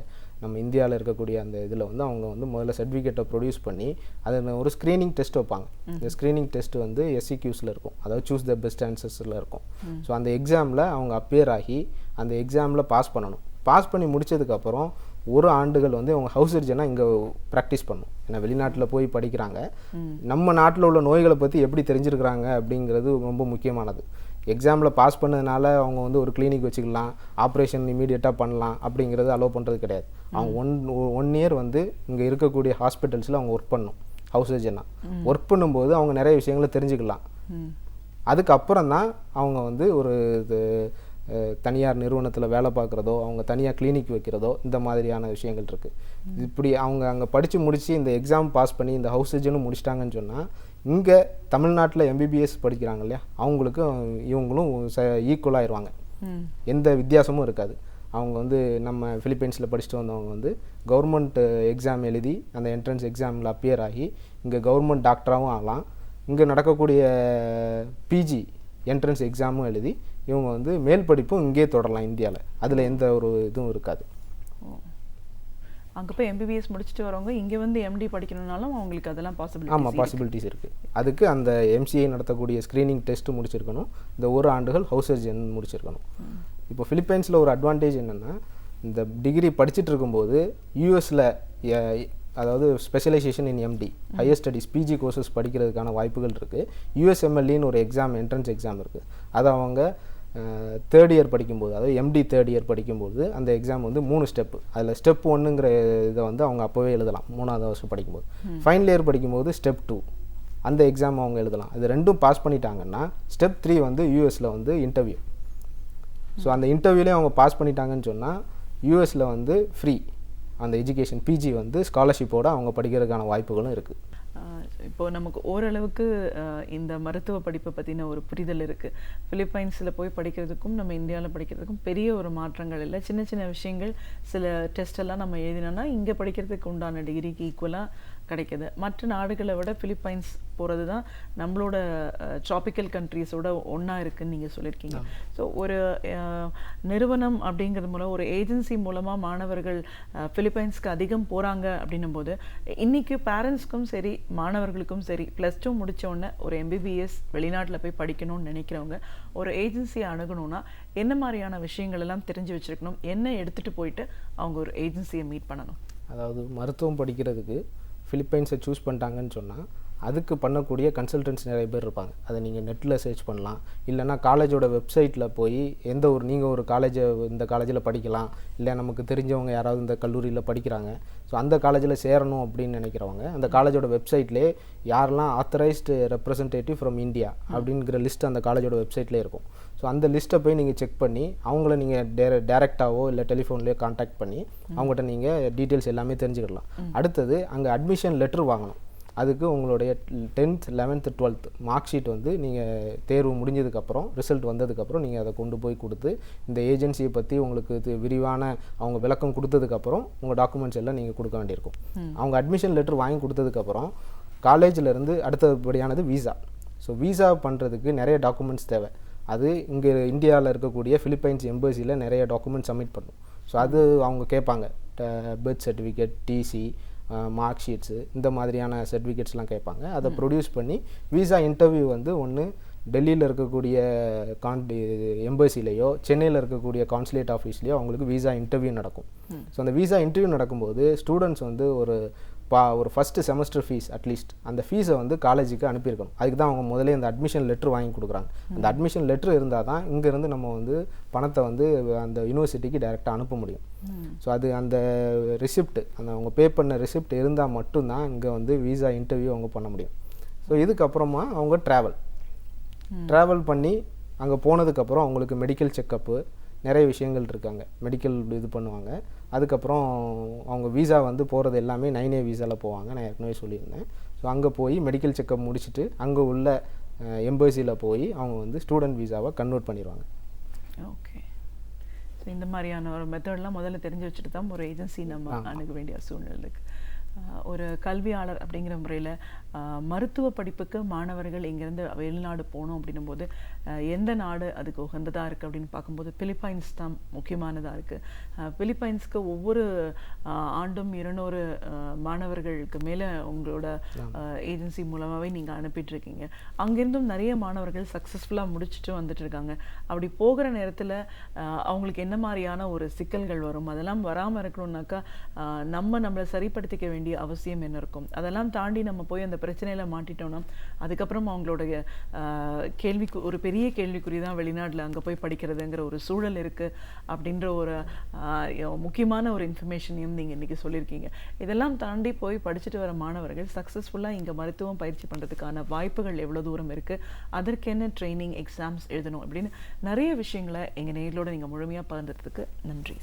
Speaker 5: நம்ம இந்தியாவில் இருக்கக்கூடிய அந்த இதில் வந்து அவங்க வந்து முதல்ல சர்டிஃபிகேட்டை ப்ரொடியூஸ் பண்ணி அதில் ஒரு ஸ்க்ரீனிங் டெஸ்ட் வைப்பாங்க. இந்த ஸ்க்ரீனிங் டெஸ்ட் வந்து SCQஸில் இருக்கும், அதாவது சூஸ் த பெஸ்ட் ஆன்சர்ஸில் இருக்கும். ஸோ அந்த எக்ஸாமில் அவங்க அப்பியர் ஆகி அந்த எக்ஸாமில் பாஸ் பண்ணணும். பாஸ் பண்ணி முடித்ததுக்கப்புறம் 1 ஆண்டுகள் வந்து அவங்க ஹவுஸ் சர்ஜனாக இங்கே ப்ராக்டிஸ் பண்ணணும். ஏன்னா வெளிநாட்டில் போய் படிக்கிறாங்க, நம்ம நாட்டில் உள்ள நோய்களை பற்றி எப்படி தெரிஞ்சிருக்கிறாங்க அப்படிங்கிறது ரொம்ப முக்கியமானது. எக்ஸாமில் பாஸ் பண்ணதுனால அவங்க வந்து ஒரு கிளினிக் வச்சுக்கலாம், ஆப்ரேஷன் இமீடியட்டாக பண்ணலாம் அப்படிங்கிறது அலோவ் பண்ணுறது கிடையாது. அவங்க ஒன் இயர் வந்து இங்கே இருக்கக்கூடிய ஹாஸ்பிட்டல்ஸில் அவங்க ஒர்க் பண்ணணும் ஹவுஸ் சர்ஜனாக. ஒர்க் பண்ணும்போது அவங்க நிறைய விஷயங்களை தெரிஞ்சுக்கலாம். அதுக்கப்புறம் தான் அவங்க வந்து ஒரு தனியார் நிறுவனத்தில் வேலை பார்க்குறதோ, அவங்க தனியாக கிளினிக் வைக்கிறதோ, இந்த மாதிரியான விஷயங்கள் இருக்குது. இப்படி அவங்க அங்கே படித்து முடித்து இந்த எக்ஸாம் பாஸ் பண்ணி இந்த ஹவுஸ் சர்ஜனும் முடிச்சிட்டாங்கன்னு சொன்னால் இங்கே தமிழ்நாட்டில் எம்பிபிஎஸ் படிக்கிறாங்க இல்லையா, அவங்களுக்கும் இவங்களும் ஈக்குவலாகிடுவாங்க, எந்த வித்தியாசமும் இருக்காது. அவங்க வந்து நம்ம பிலிப்பைன்ஸில் படிச்சுட்டு வந்தவங்க வந்து கவர்மெண்ட் எக்ஸாம் எழுதி அந்த என்ட்ரன்ஸ் எக்ஸாமில் அப்பியர் ஆகி இங்கே கவர்மெண்ட் டாக்டராகவும் ஆகலாம். இங்கே நடக்கக்கூடிய பிஜி என்ட்ரன்ஸ் எக்ஸாமும் எழுதி இவங்க வந்து மேல் படிப்பும் இங்கேயே தொடரலாம் இந்தியாவில். அதில் எந்த ஒரு இதுவும் இருக்காது.
Speaker 4: அங்கே போய் எம்பிபிஎஸ் முடிச்சுட்டு வரவங்க இங்கே வந்து எம்டி படிக்கணும்னாலும் அவங்களுக்கு அதெல்லாம் பாசிபிலிட்டி?
Speaker 5: ஆமாம், பாசிபிலிட்டிஸ் இருக்குது. அதுக்கு அந்த MCA நடத்தக்கூடிய ஸ்க்ரீனிங் டெஸ்ட்டு முடிச்சிருக்கணும், இந்த 1 ஆண்டுகள் ஹவுஸ் சர்ஜன் முடிச்சிருக்கணும். இப்போ பிலிப்பைன்ஸில் ஒரு அட்வான்டேஜ் என்னென்னா, இந்த டிகிரி படிச்சுட்டு இருக்கும்போது யூஎஸில் அதாவது specialisation in MD, higher studies, PG courses படிக்கிறதுக்கான வாய்ப்புகள் இருக்குது. USMLEன்னு ஒரு எக்ஸாம், என்ட்ரன்ஸ் எக்ஸாம் இருக்குது. அதை அவங்க 3rd இயர் படிக்கும்போது, அதாவது MD 3rd இயர் படிக்கும்போது அந்த எக்ஸாம் வந்து 3 ஸ்டெப்பு. அதில் ஸ்டெப் 1ங்கிற இதை வந்து அவங்க அப்போவே எழுதலாம் 3ஆவது வருஷம் படிக்கும்போது. ஃபைனல் இயர் படிக்கும்போது ஸ்டெப் 2 அந்த எக்ஸாம் அவங்க எழுதலாம். அது ரெண்டும் பாஸ் பண்ணிட்டாங்கன்னா ஸ்டெப் 3 வந்து யூஎஸில் வந்து இன்டர்வியூ. ஸோ அந்த இன்டர்வியூலேயே அவங்க பாஸ் பண்ணிட்டாங்கன்னு சொன்னால் யூஎஸில் வந்து ஃப்ரீ அந்த எஜுகேஷன், பிஜி வந்து ஸ்காலர்ஷிப்போடு அவங்க படிக்கிறதுக்கான வாய்ப்புகளும் இருக்குது.
Speaker 4: இப்போ நமக்கு ஓரளவுக்கு இந்த மருத்துவ படிப்பை பற்றின ஒரு புரிதல் இருக்குது. பிலிப்பைன்ஸில் போய் படிக்கிறதுக்கும் நம்ம இந்தியாவில் படிக்கிறதுக்கும் பெரிய ஒரு மாற்றங்கள் இல்லை. சின்ன சின்ன விஷயங்கள், சில டெஸ்ட் எல்லாம் நம்ம எழுதினோன்னா இங்கே படிக்கிறதுக்கு உண்டான டிகிரிக்கு ஈக்குவலாக கிடைக்கிது. மற்ற நாடுகளை விட பிலிப்பைன்ஸ் போகிறது தான் நம்மளோட ட்ராபிக்கல் கண்ட்ரீஸோட ஒன்றா இருக்குதுன்னு நீங்கள் சொல்லியிருக்கீங்க. ஸோ ஒரு நிறுவனம் அப்படிங்கிறது மூலம், ஒரு ஏஜென்சி மூலமாக மாணவர்கள் பிலிப்பைன்ஸ்க்கு அதிகம் போகிறாங்க அப்படின்னும் போது, இன்றைக்கி பேரண்ட்ஸ்க்கும் சரி மாணவர்களுக்கும் சரி +2 முடித்தோடனே ஒரு MBBS வெளிநாட்டில் போய் படிக்கணும்னு நினைக்கிறவங்க ஒரு ஏஜென்சியை அணுகணும்னா என்ன மாதிரியான விஷயங்கள் எல்லாம் தெரிஞ்சு வச்சுருக்கணும், என்ன எடுத்துகிட்டு போயிட்டு அவங்க ஒரு ஏஜென்சியை மீட் பண்ணணும்?
Speaker 5: அதாவது மருத்துவம் படிக்கிறதுக்கு ஃபிலிப்பைன்ஸை சூஸ் பண்ணிட்டாங்கன்னு சொன்னால் அதுக்கு பண்ணக்கூடிய கன்சல்டன்ட்ஸ் நிறைய பேர் இருப்பாங்க. அதை நீங்கள் நெட்டில் சர்ச் பண்ணலாம். இல்லைனா காலேஜோட வெப்சைட்டில் போய் நீங்கள் ஒரு காலேஜை இந்த காலேஜில் படிக்கலாம், இல்லை நமக்கு தெரிஞ்சவங்க யாராவது இந்த கல்லூரியில் படிக்கிறாங்க, ஸோ அந்த காலேஜில் சேரணும் அப்படின்னு நினைக்கிறவங்க அந்த காலேஜோட வெப்சைட்லேயே யாரெல்லாம் ஆத்தரைஸ்டு ரெப்ரசன்டேட்டிவ் ஃப்ரம் இந்தியா அப்படிங்கிற லிஸ்ட் அந்த காலேஜோட வெப்சைட்லேயே இருக்கும். ஸோ அந்த லிஸ்ட்டை போய் நீங்கள் செக் பண்ணி அவங்கள நீங்கள் டேரெக்டாகவோ இல்லை டெலிஃபோன்லேயோ கான்டாக்ட் பண்ணி அவங்ககிட்ட நீங்கள் டீட்டெயில்ஸ் எல்லாமே தெரிஞ்சுக்கலாம். அடுத்தது அங்கே அட்மிஷன் லெட்டர் வாங்கணும். அதுக்கு உங்களுடைய 10th 11th 12th mark sheet வந்து நீங்கள் தேர்வு முடிஞ்சதுக்கப்புறம், ரிசல்ட் வந்ததுக்கப்புறம் நீங்கள் அதை கொண்டு போய் கொடுத்து இந்த ஏஜென்சியை பற்றி உங்களுக்கு விரிவான அவங்க விளக்கம் கொடுத்ததுக்கப்புறம் உங்கள் டாக்குமெண்ட்ஸ் எல்லாம் நீங்கள் கொடுக்க வேண்டியிருக்கும். அவங்க அட்மிஷன் லெட்டர் வாங்கி கொடுத்ததுக்கப்புறம் காலேஜிலேருந்து அடுத்தபடியானது வீசா. ஸோ வீசா பண்ணுறதுக்கு நிறைய டாக்குமெண்ட்ஸ் தேவை. அது இங்கே இந்தியாவில் இருக்கக்கூடிய பிலிப்பைன்ஸ் எம்பசியில் நிறைய டாக்குமெண்ட் சப்மிட் பண்ணும். ஸோ அது அவங்க கேட்பாங்க. Birth certificate, TC, mark sheets, இந்த மாதிரியான சர்டிஃபிகேட்ஸ்லாம் கேட்பாங்க. அதை ப்ரொடியூஸ் பண்ணி வீசா இன்டர்வியூ வந்து ஒன்று டெல்லியில் இருக்கக்கூடிய எம்பசிலேயோ சென்னையில் இருக்கக்கூடிய கான்சுலேட் ஆஃபீஸ்லேயோ அவங்களுக்கு வீசா இன்டர்வியூ நடக்கும். ஸோ அந்த வீசா இன்டர்வியூ நடக்கும்போது ஸ்டூடெண்ட்ஸ் வந்து ஒரு ஃபஸ்ட்டு செமஸ்டர் ஃபீஸ் அட்லீஸ்ட் அந்த ஃபீஸை வந்து காலேஜுக்கு அனுப்பியிருக்கணும். அதுக்கு தான் அவங்க முதலே அந்த அட்மிஷன் லெட்ரு வாங்கி கொடுக்குறாங்க. அந்த அட்மிஷன் லெட்ரு இருந்தால் தான் இங்கேருந்து நம்ம வந்து பணத்தை வந்து அந்த யூனிவர்சிட்டிக்கு டைரெக்டாக அனுப்ப முடியும். ஸோ அது அந்த ரிசிப்ட், அந்த அவங்க பே பண்ண ரிசிப்ட் இருந்தால் மட்டும்தான் இங்கே வந்து வீசா இன்டர்வியூ அவங்க பண்ண முடியும். ஸோ இதுக்கப்புறமா அவங்க ட்ராவல் பண்ணி அங்கே போனதுக்கப்புறம் அவங்களுக்கு மெடிக்கல் செக்கப்பு நிறைய விஷயங்கள் இருக்காங்க, மெடிக்கல் இது பண்ணுவாங்க. அதுக்கப்புறம் அவங்க வீசா வந்து போகிறது எல்லாமே 9A வீசாவில் போவாங்க, நான் ஏற்கனவே சொல்லியிருந்தேன். ஸோ அங்கே போய் மெடிக்கல் செக்கப் முடிச்சுட்டு அங்கே உள்ள எம்பசியில் போய் அவங்க வந்து ஸ்டூடெண்ட் வீசாவை கன்வெர்ட் பண்ணிடுவாங்க.
Speaker 4: ஓகே. ஸோ இந்த மாதிரியான ஒரு மெத்தட்லாம் முதல்ல தெரிஞ்சு வச்சுட்டு தான் ஒரு ஏஜென்சி நம்ம அணுக வேண்டிய சூழ்நிலை இருக்குது. ஒரு கல்வியாளர் அப்படிங்கிற முறையில் மருத்துவ படிப்புக்கு மாணவர்கள் இங்கேருந்து வெளிநாடு போகணும் அப்படின்னும் போது எந்த நாடு அதுக்கு உகந்ததாக இருக்குது அப்படின்னு பார்க்கும்போது பிலிப்பைன்ஸ் தான் முக்கியமானதாக இருக்குது. பிலிப்பைன்ஸ்க்கு ஒவ்வொரு ஆண்டும் 200 மாணவர்களுக்கு மேலே உங்களோட ஏஜென்சி மூலமாகவே நீங்கள் அனுப்பிட்டுருக்கீங்க. அங்கேருந்தும் நிறைய மாணவர்கள் சக்ஸஸ்ஃபுல்லாக முடிச்சுட்டு வந்துட்டு இருக்காங்க. அப்படி போகிற நேரத்தில் அவங்களுக்கு என்ன மாதிரியான ஒரு சிக்கல்கள் வரும்? அதெல்லாம் வராமல் இருக்கணும்னாக்கா நம்மளை சரிப்படுத்திக்க வேண்டிய அவசியம் என்ன இருக்கும்? அதெல்லாம் தாண்டி நம்ம போய் அந்த பிரச்சனையில மாட்டிட்டோம்னா அதுக்கப்புறம் அவங்களுடைய ஒரு பெரிய கேள்விக்குறி தான் வெளிநாட்டில் அங்கே போய் படிக்கிறதுங்கிற ஒரு சூழல் இருக்குது அப்படின்ற ஒரு முக்கியமான ஒரு இன்ஃபர்மேஷனையும் நீங்கள் இன்றைக்கி சொல்லியிருக்கீங்க. இதெல்லாம் தாண்டி போய் படிச்சுட்டு வர மாணவர்கள் சக்ஸஸ்ஃபுல்லாக இங்கே மருத்துவம் பயிற்சி பண்ணுறதுக்கான வாய்ப்புகள் எவ்வளோ தூரம் இருக்குது, அதற்கு என்ன ட்ரைனிங் எக்ஸாம்ஸ் எழுதணும் அப்படின்னு நிறைய விஷயங்களை எங்கள் நேயர்களோட நீங்கள் முழுமையாக பகிர்ந்ததுக்கு நன்றி.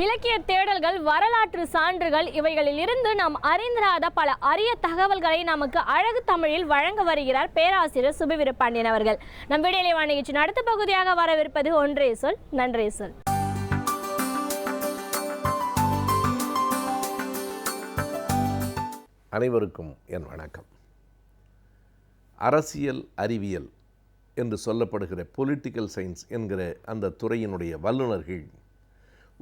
Speaker 1: இலக்கிய தேடல்கள், வரலாற்று சான்றுகள், இவைகளில் இருந்து நாம் அறிந்திராத பல அரிய தகவல்களை நமக்கு அழகு தமிழில் வழங்க வருகிறார் பேராசிரியர் சுபவீர பாண்டியன் அவர்கள். நம் விடியலை நிகழ்ச்சியின் அடுத்த பகுதியாக வரவிருப்பது ஒன்றே சொல் நன்றே சொல்.
Speaker 6: அனைவருக்கும் என் வணக்கம். அரசியல் அறிவியல் என்று சொல்லப்படுகிற பொலிட்டிக்கல் சயின்ஸ் என்கிற அந்த துறையினுடைய வல்லுநர்கள்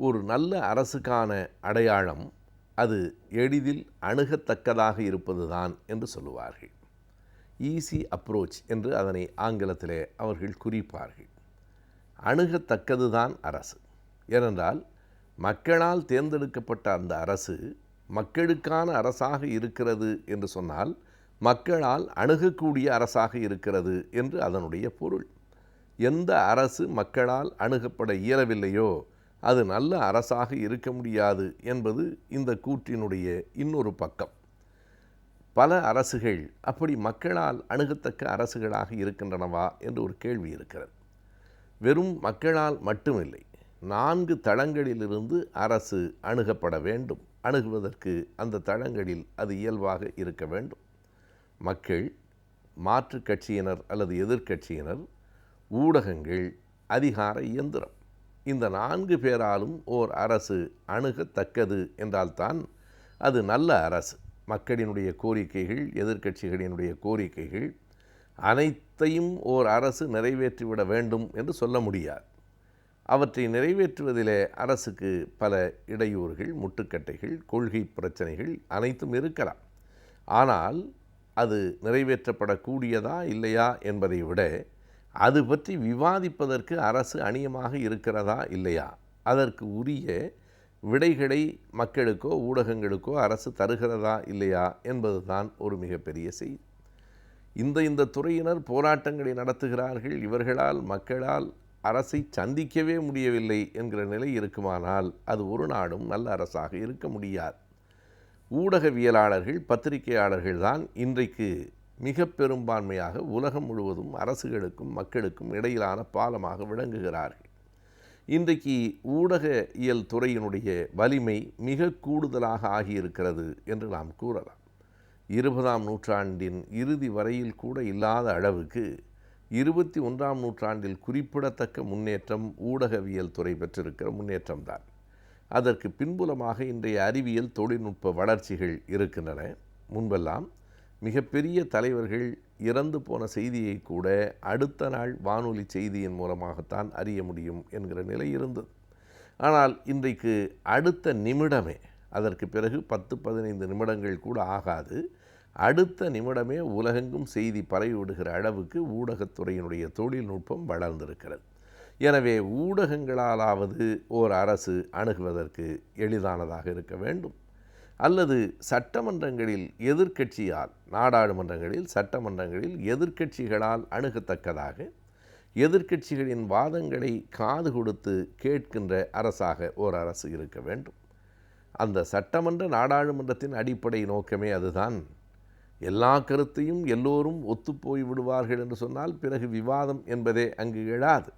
Speaker 6: ஒரு நல்ல அரசுக்கான அடையாளம் அது எளிதில் அணுகத்தக்கதாக இருப்பது தான் என்று சொல்லுவார்கள். ஈஸி அப்ரோச் என்று அதனை ஆங்கிலத்திலே அவர்கள் குறிப்பார்கள். அணுகத்தக்கது தான் அரசு. ஏனென்றால் மக்களால் தேர்ந்தெடுக்கப்பட்ட அந்த அரசு மக்களுக்கான அரசாக இருக்கிறது என்று சொன்னால் மக்களால் அணுகக்கூடிய அரசாக இருக்கிறது என்று அதனுடைய பொருள். எந்த அரசு மக்களால் அணுகப்பட இயலவில்லையோ அது நல்ல அரசாக இருக்க முடியாது என்பது இந்த கூற்றினுடைய இன்னொரு பக்கம். பல அரசுகள் அப்படி மக்களால் அணுகத்தக்க அரசுகளாக இருக்கின்றனவா என்று ஒரு கேள்வி இருக்கிறது. வெறும் மக்களால் மட்டுமில்லை, 4 தளங்களிலிருந்து அரசு அணுகப்பட வேண்டும் அணுகுவதற்கு அந்த தளங்களில் அது இயல்பாக இருக்க வேண்டும். மக்கள், மாற்றுக் கட்சியினர் அல்லது எதிர்க்கட்சியினர், ஊடகங்கள், அதிகார இயந்திரம், இந்த 4 பேராலும் ஓர் அரசு அணுகத்தக்கது என்றால்தான் அது நல்ல அரசு. மக்களினுடைய கோரிக்கைகள், எதிர்க்கட்சிகளினுடைய கோரிக்கைகள் அனைத்தையும் ஓர் அரசு நிறைவேற்றிவிட வேண்டும் என்று சொல்ல முடியாது. அவற்றை நிறைவேற்றுவதிலே அரசுக்கு பல இடையூறுகள், முட்டுக்கட்டைகள், கொள்கை பிரச்சனைகள் அனைத்தும் இருக்கலாம். ஆனால் அது நிறைவேற்றப்படக்கூடியதா இல்லையா என்பதை விட அது பற்றி விவாதிப்பதற்கு அரசு அணியமாக இருக்கிறதா இல்லையா, அதற்கு உரிய விடைகளை மக்களுக்கோ ஊடகங்களுக்கோ அரசு தருகிறதா இல்லையா என்பதுதான் ஒரு மிகப்பெரிய செய்தி. இந்த துறையினர் போராட்டங்களை நடத்துகிறார்கள், இவர்களால் மக்களால் அரசை சந்திக்கவே முடியவில்லை என்கிற நிலை இருக்குமானால் அது ஒரு நாடும் நல்ல அரசாக இருக்க முடியாது. ஊடகவியலாளர்கள், பத்திரிகையாளர்கள் தான் இன்றைக்கு மிக பெரும்பான்மையாக உலகம் முழுவதும் அரசுகளுக்கும் மக்களுக்கும் இடையிலான பாலமாக விளங்குகிறார்கள். இன்றைக்கு ஊடகியல் துறையினுடைய வலிமை மிக கூடுதலாக ஆகியிருக்கிறது என்று நாம் கூறலாம். 20ஆம் நூற்றாண்டின் இறுதி வரையில் கூட இல்லாத அளவுக்கு 21ஆம் நூற்றாண்டில் குறிப்பிடத்தக்க முன்னேற்றம் ஊடகவியல் துறை பெற்றிருக்கிற முன்னேற்றம்தான். அதற்கு பின்புலமாக இன்றைய அறிவியல் தொழில்நுட்ப வளர்ச்சிகள் இருக்கின்றன. முன்பெல்லாம் மிகப்பெரிய தலைவர்கள் இறந்து போன செய்தியை கூட அடுத்த நாள் வானொலி செய்தியின் மூலமாகத்தான் அறிய முடியும் என்கிற நிலை இருந்தது. ஆனால் இன்றைக்கு அடுத்த நிமிடமே, அதற்கு பிறகு 10-15 நிமிடங்கள் கூட ஆகாது, அடுத்த நிமிடமே உலகெங்கும் செய்தி பரவிவிடுகிற அளவுக்கு ஊடகத்துறையினுடைய தொழில்நுட்பம் வளர்ந்திருக்கிறது. எனவே ஊடகங்களாலாவது ஓர் அரசு அணுகுவதற்கு எளிதானதாக இருக்க வேண்டும். அல்லது சட்டமன்றங்களில் எதிர்க்கட்சியால், நாடாளுமன்றங்களில் சட்டமன்றங்களில் எதிர்க்கட்சிகளால் அணுகத்தக்கதாக, எதிர்க்கட்சிகளின் வாதங்களை காது கொடுத்து கேட்கின்ற அரசாக ஓர் அரசு இருக்க வேண்டும். அந்த சட்டமன்ற நாடாளுமன்றத்தின் அடிப்படை நோக்கமே அதுதான். எல்லா கருத்தையும் எல்லோரும் ஒத்துப்போய் விடுவார்கள் என்று சொன்னால் பிறகு விவாதம் என்பதே அங்கு எழாது.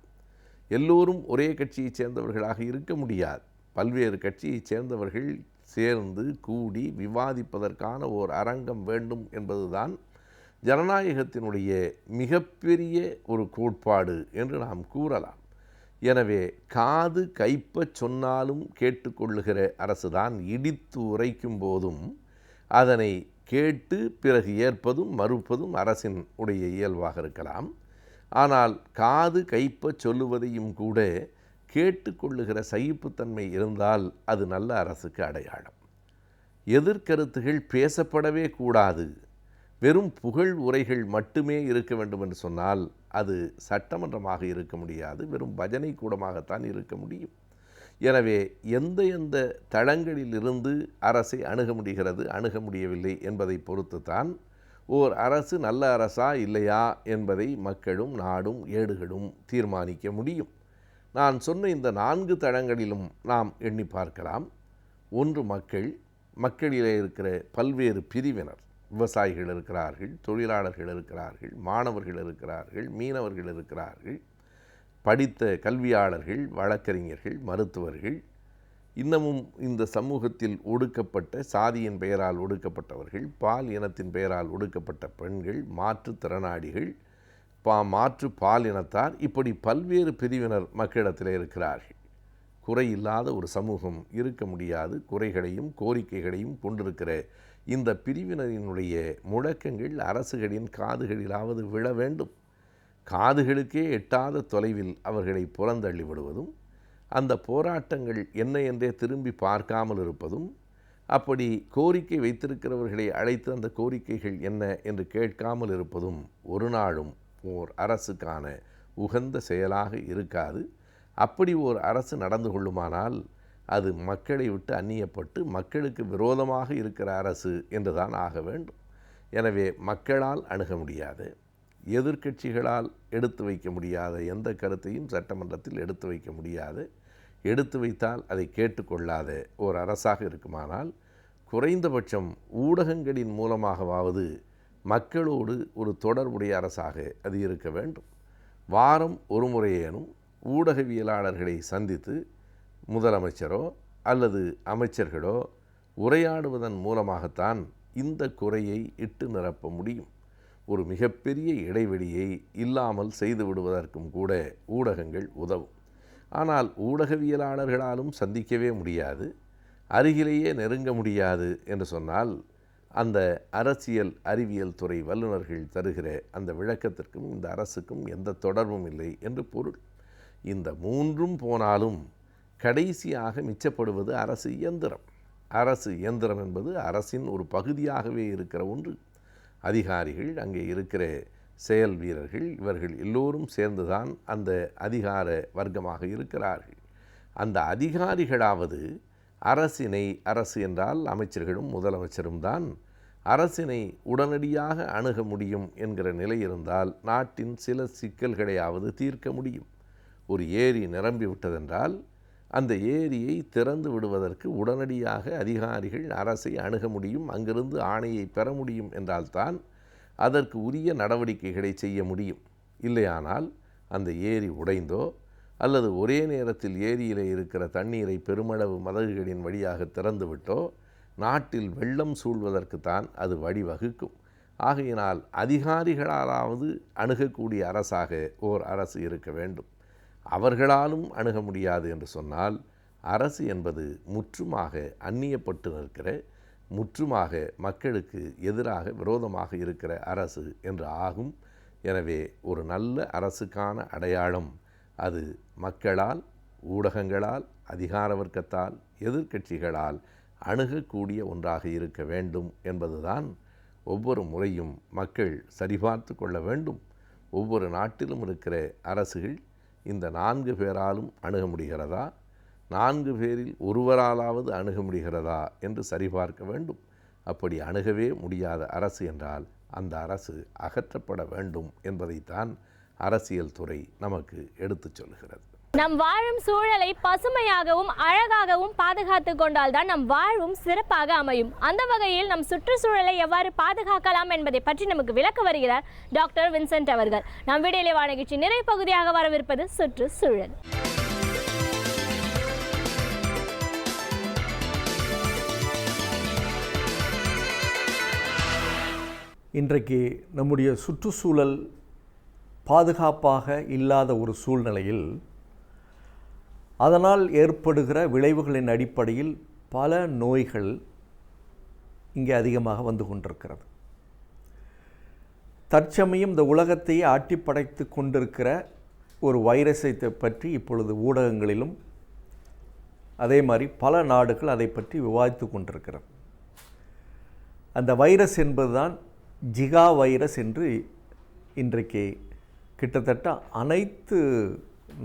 Speaker 6: எல்லோரும் ஒரே கட்சியைச் சேர்ந்தவர்களாக இருக்க முடியாது. பல்வேறு கட்சியைச் சேர்ந்தவர்கள் சேர்ந்து கூடி விவாதிப்பதற்கான ஓர் அரங்கம் வேண்டும் என்பதுதான் ஜனநாயகத்தினுடைய மிகப்பெரிய ஒரு கோட்பாடு என்று நாம் கூறலாம். எனவே காது கைப்பச் சொன்னாலும் கேட்டுக்கொள்ளுகிற அரசுதான் இடித்து உரைக்கும் போதும் அதனை கேட்டு பிறகு ஏற்பதும் மறுப்பதும் அரசின் உடைய இயல்பாக இருக்கலாம். ஆனால் காது கைப்பச் சொல்லுவதையும் கூட கேட்டுக்கொள்ளுகிற சகிப்புத்தன்மை இருந்தால் அது நல்ல அரசுக்கு அடையாளம். எதிர்கருத்துகள் பேசப்படவே கூடாது, வெறும் புகழ் உரைகள் மட்டுமே இருக்க வேண்டும் என்று சொன்னால் அது சட்டமன்றமாக இருக்க முடியாது, வெறும் பஜனை கூடமாகத்தான் இருக்க முடியும். எனவே எந்த தளங்களிலிருந்து அரசை அணுக முடிகிறது, அணுக முடியவில்லை என்பதை பொறுத்துத்தான் ஓர் அரசு நல்ல அரசா இல்லையா என்பதை மக்களும் நாடும் ஏடுகளும் தீர்மானிக்க முடியும். நான் சொன்ன இந்த 4 தளங்களிலும் நாம் எண்ணி பார்க்கலாம். ஒன்று மக்கள், மக்களிலே இருக்கிற பல்வேறு பிரிவினர், விவசாயிகள் இருக்கிறார்கள், தொழிலாளர்கள் இருக்கிறார்கள், மாணவர்கள் இருக்கிறார்கள், மீனவர்கள் இருக்கிறார்கள், படித்த கல்வியாளர்கள், வழக்கறிஞர்கள், மருத்துவர்கள், இன்னமும் இந்த சமூகத்தில் ஒடுக்கப்பட்ட, சாதியின் பெயரால் ஒடுக்கப்பட்டவர்கள், பால் இனத்தின் பெயரால் ஒடுக்கப்பட்ட பெண்கள், மாற்றுத்திறனாளிகள், மாற்று பால் இனத்தார், இப்படி பல்வேறு பிரிவினர் மக்களிடத்தில் இருக்கிறார்கள். குறையில்லாத ஒரு சமூகம் இருக்க முடியாது. குறைகளையும் கோரிக்கைகளையும் கொண்டிருக்கிற இந்த பிரிவினரினுடைய முழக்கங்கள் அரசுகளின் காதுகளிலாவது விழ வேண்டும். காதுகளுக்கே எட்டாத தொலைவில் அவர்களை புறந்தள்ளி விடுவதும், அந்த போராட்டங்கள் என்ன என்றே திரும்பி பார்க்காமல் இருப்பதும், அப்படி கோரிக்கை வைத்திருக்கிறவர்களை அழைத்து அந்த கோரிக்கைகள் என்ன என்று கேட்காமல் இருப்பதும் ஒரு நாளும் ஓர் அரசுக்கான உகந்த செயலாக இருக்காது. அப்படி ஓர் அரசு நடந்து கொள்ளுமானால் அது மக்களை விட்டு அந்நியப்பட்டு மக்களுக்கு விரோதமாக இருக்கிற அரசு என்றுதான் ஆக வேண்டும். எனவே மக்களால் அணுக முடியாது, எதிர்க்கட்சிகளால் எடுத்து வைக்க முடியாத எந்த கருத்தையும் சட்டமன்றத்தில் எடுத்து வைக்க முடியாது. எடுத்து வைத்தால் அதை கேட்டுக்கொள்ளாத ஓர் அரசாக இருக்குமானால் குறைந்தபட்சம் ஊடகங்களின் மூலமாகவாவது மக்களோடு ஒரு தொடர்புடைய அரசாக அது இருக்க வேண்டும். வாரம் ஒரு முறையேனும் ஊடகவியலாளர்களை சந்தித்து முதலமைச்சரோ அல்லது அமைச்சர்களோ உரையாடுவதன் மூலமாகத்தான் இந்த குறையை இட்டு நிரப்ப முடியும். ஒரு மிகப்பெரிய இடைவெளியை இல்லாமல் செய்து விடுவதற்கும் கூட ஊடகங்கள் உதவும். ஆனால் ஊடகவியலாளர்களாலும் சந்திக்கவே முடியாது, அருகிலேயே நெருங்க முடியாது என்று சொன்னால் அந்த அரசியல் அறிவியல் துறை வல்லுநர்கள் தருகிற அந்த விளக்கத்திற்கும் இந்த அரசுக்கும் எந்த தொடர்பும் இல்லை என்று பொருள். இந்த மூன்றும் போனாலும் கடைசியாக மிச்சப்படுவது அரசு இயந்திரம். அரசு இயந்திரம் என்பது அரசின் ஒரு பகுதியாகவே இருக்கிற ஒன்று. அதிகாரிகள், அங்கே இருக்கிற செயல் வீரர்கள், இவர்கள் எல்லோரும் சேர்ந்துதான் அந்த அதிகார வர்க்கமாக இருக்கிறார்கள். அந்த அதிகாரிகளாவது அரசினை, அரசு என்றால் அமைச்சர்களும் முதலமைச்சரும் தான், அரசினை உடனடியாக அணுக முடியும் என்கிற நிலை இருந்தால் நாட்டின் சில சிக்கல்களையாவது தீர்க்க முடியும். ஒரு ஏரி நிரம்பி விட்டதென்றால் அந்த ஏரியை திறந்து விடுவதற்கு உடனடியாக அதிகாரிகள் அரசை அணுக முடியும், அங்கிருந்து ஆணையை பெற முடியும் என்றால்தான் அதற்கு உரிய நடவடிக்கைகளை செய்ய முடியும். இல்லையானால் அந்த ஏரி உடைந்தோ அல்லது ஒரே நேரத்தில் ஏரியில் இருக்கிற தண்ணீரை பெருமளவு மதகுகளின் வழியாக திறந்துவிட்டோ நாட்டில் வெள்ளம் சூழ்வதற்குத்தான் அது வழிவகுக்கும். ஆகையினால் அதிகாரிகளாலாவது அணுகக்கூடிய அரசாக ஓர் அரசு இருக்க வேண்டும். அவர்களாலும் அணுக முடியாது என்று சொன்னால் அரசு என்பது முற்றுமாக அந்நியப்பட்டு நிற்கிற, முற்றுமாக மக்களுக்கு எதிராக விரோதமாக இருக்கிற அரசு என்று ஆகும். எனவே ஒரு நல்ல அரசுக்கான அடையாளம் அது மக்களால், ஊடகங்களால், அதிகார வர்க்கத்தால், எதிர்க்கட்சிகளால் அணுகக்கூடிய ஒன்றாக இருக்க வேண்டும் என்பதுதான் ஒவ்வொரு முறையும் மக்கள் சரிபார்த்து கொள்ள வேண்டும். ஒவ்வொரு நாட்டிலும் இருக்கிற அரசுகள் இந்த 4 பேராலும் அணுக முடிகிறதா, 4 பேரில் ஒருவராலாவது அணுக முடிகிறதா என்று சரிபார்க்க வேண்டும். அப்படி அணுகவே முடியாத அரசு என்றால் அந்த அரசு அகற்றப்பட வேண்டும் என்பதைத்தான் அரசியல் துறை நமக்கு எடுத்துச் சொல்கிறது.
Speaker 1: நம் வாழும் சூழலை பசுமையாகவும் அழகாகவும் பாதுகாத்து கொண்டால்தான் நம் வாழ்வும் சிறப்பாக அமையும். அந்த வகையில் நம் சுற்றுச்சூழலை எவ்வாறு பாதுகாக்கலாம் என்பதை பற்றி நமக்கு விளக்க வருகிறார் டாக்டர் வின்சென்ட் அவர்கள். நம் விடியலை நிகழ்ச்சி நிறைவு பகுதியாக வரவிருப்பது சுற்றுச்சூழல்.
Speaker 7: இன்றைக்கு நம்முடைய சுற்றுச்சூழல் பாதுகாப்பாக இல்லாத ஒரு சூழ்நிலையில் அதனால் ஏற்படுகிற விளைவுகளின் அடிப்படையில் பல நோய்கள் இங்கே அதிகமாக வந்து கொண்டிருக்கிறது. தற்சமயம் இந்த உலகத்தையே ஆட்டிப்படைத்து கொண்டிருக்கிற ஒரு வைரஸை பற்றி இப்பொழுது ஊடகங்களிலும் அதே மாதிரி பல நாடுகள் அதை பற்றி விவாதித்து கொண்டிருக்கிறது. அந்த வைரஸ் என்பதுதான் ஜிகா வைரஸ் என்று இன்றைக்கு கிட்டத்தட்ட அனைத்து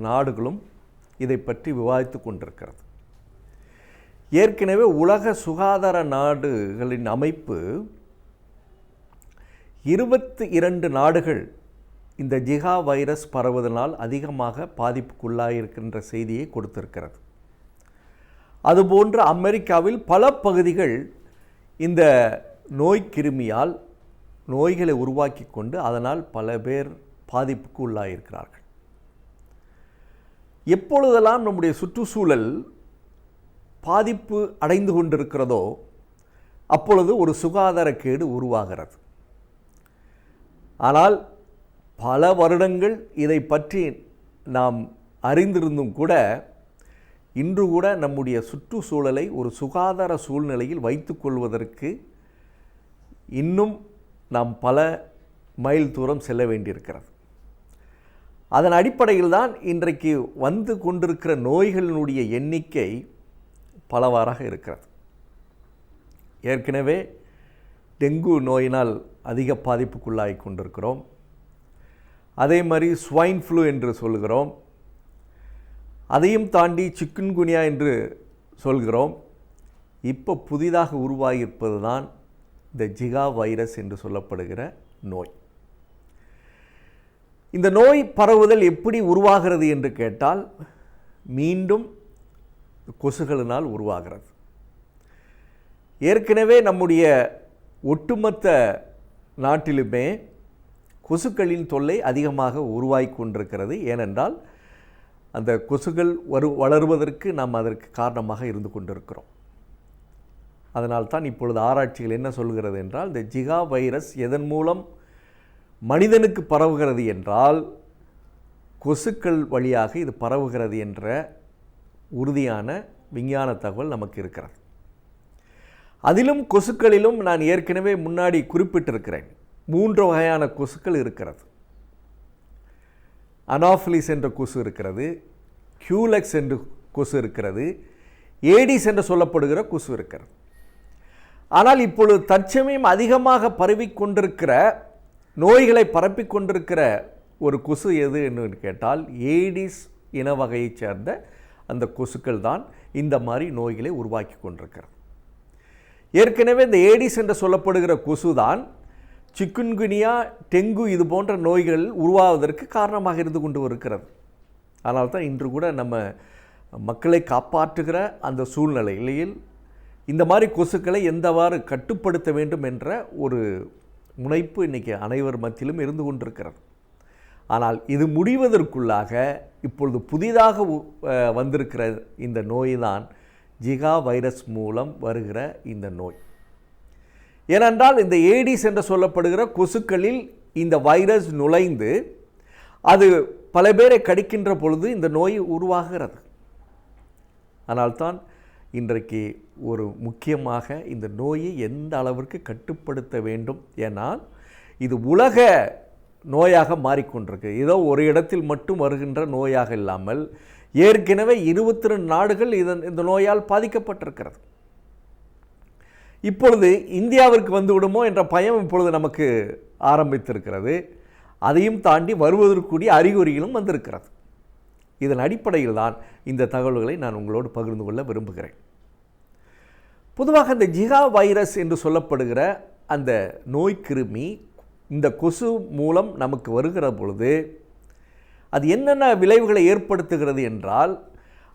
Speaker 7: நாடுகளும் இதை பற்றி விவாதித்து கொண்டிருக்கிறது. ஏற்கனவே உலக சுகாதார நாடுகளின் அமைப்பு 22 நாடுகள் இந்த ஜிகா வைரஸ் பரவுவதனால் அதிகமாக பாதிப்புக்குள்ளாயிருக்கின்ற செய்தியை கொடுத்திருக்கிறது. அதுபோன்று அமெரிக்காவில் பல பகுதிகள் இந்த நோய்க்கிருமியால் நோய்களை உருவாக்கி கொண்டு அதனால் பல பேர் பாதிப்புக்கு உள்ளாயிருக்கிறார்கள். எப்பொழுதெல்லாம் நம்முடைய சுற்றுச்சூழல் பாதிப்பு அடைந்து கொண்டிருக்கிறதோ அப்பொழுது ஒரு சுகாதாரக்கேடு உருவாகிறது. ஆனால் பல வருடங்கள் இதை பற்றி நாம் அறிந்திருந்தும் கூட இன்று கூட நம்முடைய சுற்றுச்சூழலை ஒரு சுகாதார சூழ்நிலையில் வைத்துக்கொள்வதற்கு இன்னும் நாம் பல மைல் தூரம் செல்ல வேண்டியிருக்கிறது. அதன் அடிப்படையில் தான் இன்றைக்கு வந்து கொண்டிருக்கிற நோய்களினுடைய எண்ணிக்கை பலவாறாக இருக்கிறது. ஏற்கனவே டெங்கு நோயினால் அதிக பாதிப்புக்குள்ளாகி கொண்டிருக்கிறோம். அதே மாதிரி ஸ்வைன் ஃப்ளூ என்று சொல்கிறோம். அதையும் தாண்டி சிக்குன்குனியா என்று சொல்கிறோம். இப்போ புதிதாக உருவாகியிருப்பது தான் இந்த ஜிகா வைரஸ் என்று சொல்லப்படுகிற நோய். இந்த நோய் பரவுதல் எப்படி உருவாகிறது என்று கேட்டால் மீண்டும் கொசுகளினால் உருவாகிறது. ஏற்கனவே நம்முடைய ஒட்டுமொத்த நாட்டிலுமே கொசுக்களின் தொல்லை அதிகமாக உருவாகி கொண்டிருக்கிறது. ஏனென்றால் அந்த கொசுகள் வளருவதற்கு நாம் அதற்கு காரணமாக இருந்து கொண்டிருக்கிறோம். அதனால் தான் இப்பொழுது ஆராய்ச்சிகள் என்ன சொல்கிறது என்றால், இந்த ஜிகா வைரஸ் எதன் மூலம் மனிதனுக்கு பரவுகிறது என்றால் கொசுக்கள் வழியாக இது பரவுகிறது என்ற உறுதியான விஞ்ஞான தகவல் நமக்கு இருக்கிறது. அதிலும் கொசுக்களிலும் நான் ஏற்கனவே முன்னாடி குறிப்பிட்டிருக்கிறேன், 3 வகையான கொசுக்கள் இருக்கிறது. அனாஃபிலிஸ் என்ற கொசு இருக்கிறது, கியூலெக்ஸ் என்ற கொசு இருக்கிறது, ஏடிஸ் என்று சொல்லப்படுகிற கொசு இருக்கிறது. ஆனால் இப்பொழுது தற்சமயம் அதிகமாக பரவிக்கொண்டிருக்கிற நோய்களை பரப்பிக்கொண்டிருக்கிற ஒரு கொசு எது என்று கேட்டால் ஏடிஸ் இன வகையைச் சேர்ந்த அந்த கொசுக்கள் தான் இந்த மாதிரி நோய்களை உருவாக்கி கொண்டிருக்கிறது. ஏற்கனவே இந்த ஏடிஸ் என்று சொல்லப்படுகிற கொசு தான் சிக்குன்குனியா, டெங்கு இது போன்ற நோய்கள் உருவாவதற்கு காரணமாக இருந்து கொண்டு இருக்கிறது. ஆனால் தான் இன்று கூட நம்ம மக்களை காப்பாற்றுகிற அந்த சூழ்நிலையில் இந்த மாதிரி கொசுக்களை எந்தவாறு கட்டுப்படுத்த வேண்டும் என்ற ஒரு முனைப்பு இன்றைக்கி அனைவர் மத்தியிலும் இருந்து கொண்டிருக்கிறது. ஆனால் இது முடிவதற்குள்ளாக இப்பொழுது புதிதாக வந்திருக்கிற இந்த நோய் தான் ஜிகா வைரஸ் மூலம் வருகிற இந்த நோய். ஏனென்றால் இந்த ஏடிஸ் என்று சொல்லப்படுகிற கொசுக்களில் இந்த வைரஸ் நுழைந்து அது பல பேரை கடிக்கின்ற பொழுது இந்த நோய் உருவாகிறது. ஆனால்தான் இன்றைக்கு ஒரு முக்கியமாக இந்த நோயை எந்த அளவிற்கு கட்டுப்படுத்த வேண்டும், ஏனால் இது உலக நோயாக மாறிக்கொண்டிருக்கு. ஏதோ ஒரு இடத்தில் மட்டும் வருகின்ற நோயாக இல்லாமல் ஏற்கனவே 22 நாடுகள் இந்த நோயால் பாதிக்கப்பட்டிருக்கிறது. இப்பொழுது இந்தியாவிற்கு வந்து விடுமோ என்ற பயம் இப்பொழுது நமக்கு ஆரம்பித்திருக்கிறது. அதையும் தாண்டி வருவதற்குரிய அறிகுறிகளும் வந்திருக்கிறது. இதன் அடிப்படையில் தான் இந்த தகவல்களை நான் உங்களோடு பகிர்ந்து கொள்ள விரும்புகிறேன். பொதுவாக இந்த ஜிகா வைரஸ் என்று சொல்லப்படுகிற அந்த நோய் கிருமி இந்த கொசு மூலம் நமக்கு வருகிற பொழுது அது என்னென்ன விளைவுகளை ஏற்படுத்துகிறது என்றால்,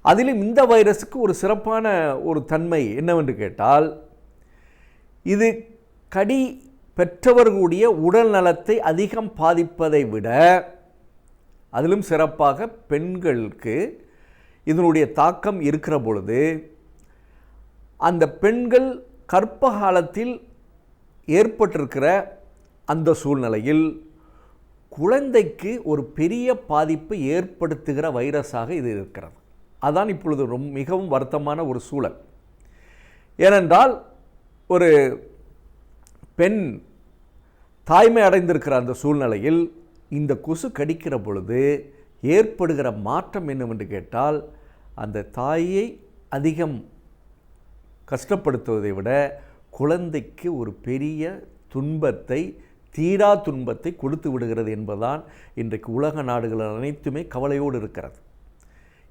Speaker 7: அதிலும் இந்த வைரஸுக்கு ஒரு சிறப்பான ஒரு தன்மை என்னவென்று கேட்டால், இது கடி பெற்றவர்களுடைய உடல் நலத்தை அதிகம் பாதிப்பதை விட அதிலும் சிறப்பாக பெண்களுக்கு இதனுடைய தாக்கம் இருக்கிற பொழுது அந்த பெண்கள் கர்ப்ப காலத்தில் ஏற்பட்டிருக்கிற அந்த சூழ்நிலையில் குழந்தைக்கு ஒரு பெரிய பாதிப்பை ஏற்படுத்துகிற வைரஸாக இது இருக்கிறது. அதான் இப்பொழுது மிகவும் வருத்தமான ஒரு சூழல். ஏனென்றால் ஒரு பெண் தாய்மை அடைந்திருக்கிற அந்த சூழ்நிலையில் இந்த கொசு கடிக்கிற பொழுது ஏற்படுகிற மாற்றம் என்னவென்று கேட்டால், அந்த தாயை அதிகம் கஷ்டப்படுத்துவதை விட குழந்தைக்கு ஒரு பெரிய துன்பத்தை, தீரா துன்பத்தை கொடுத்து விடுகிறது என்பதுதான் இன்றைக்கு உலக நாடுகள் அனைத்துமே கவலையோடு இருக்கிறது.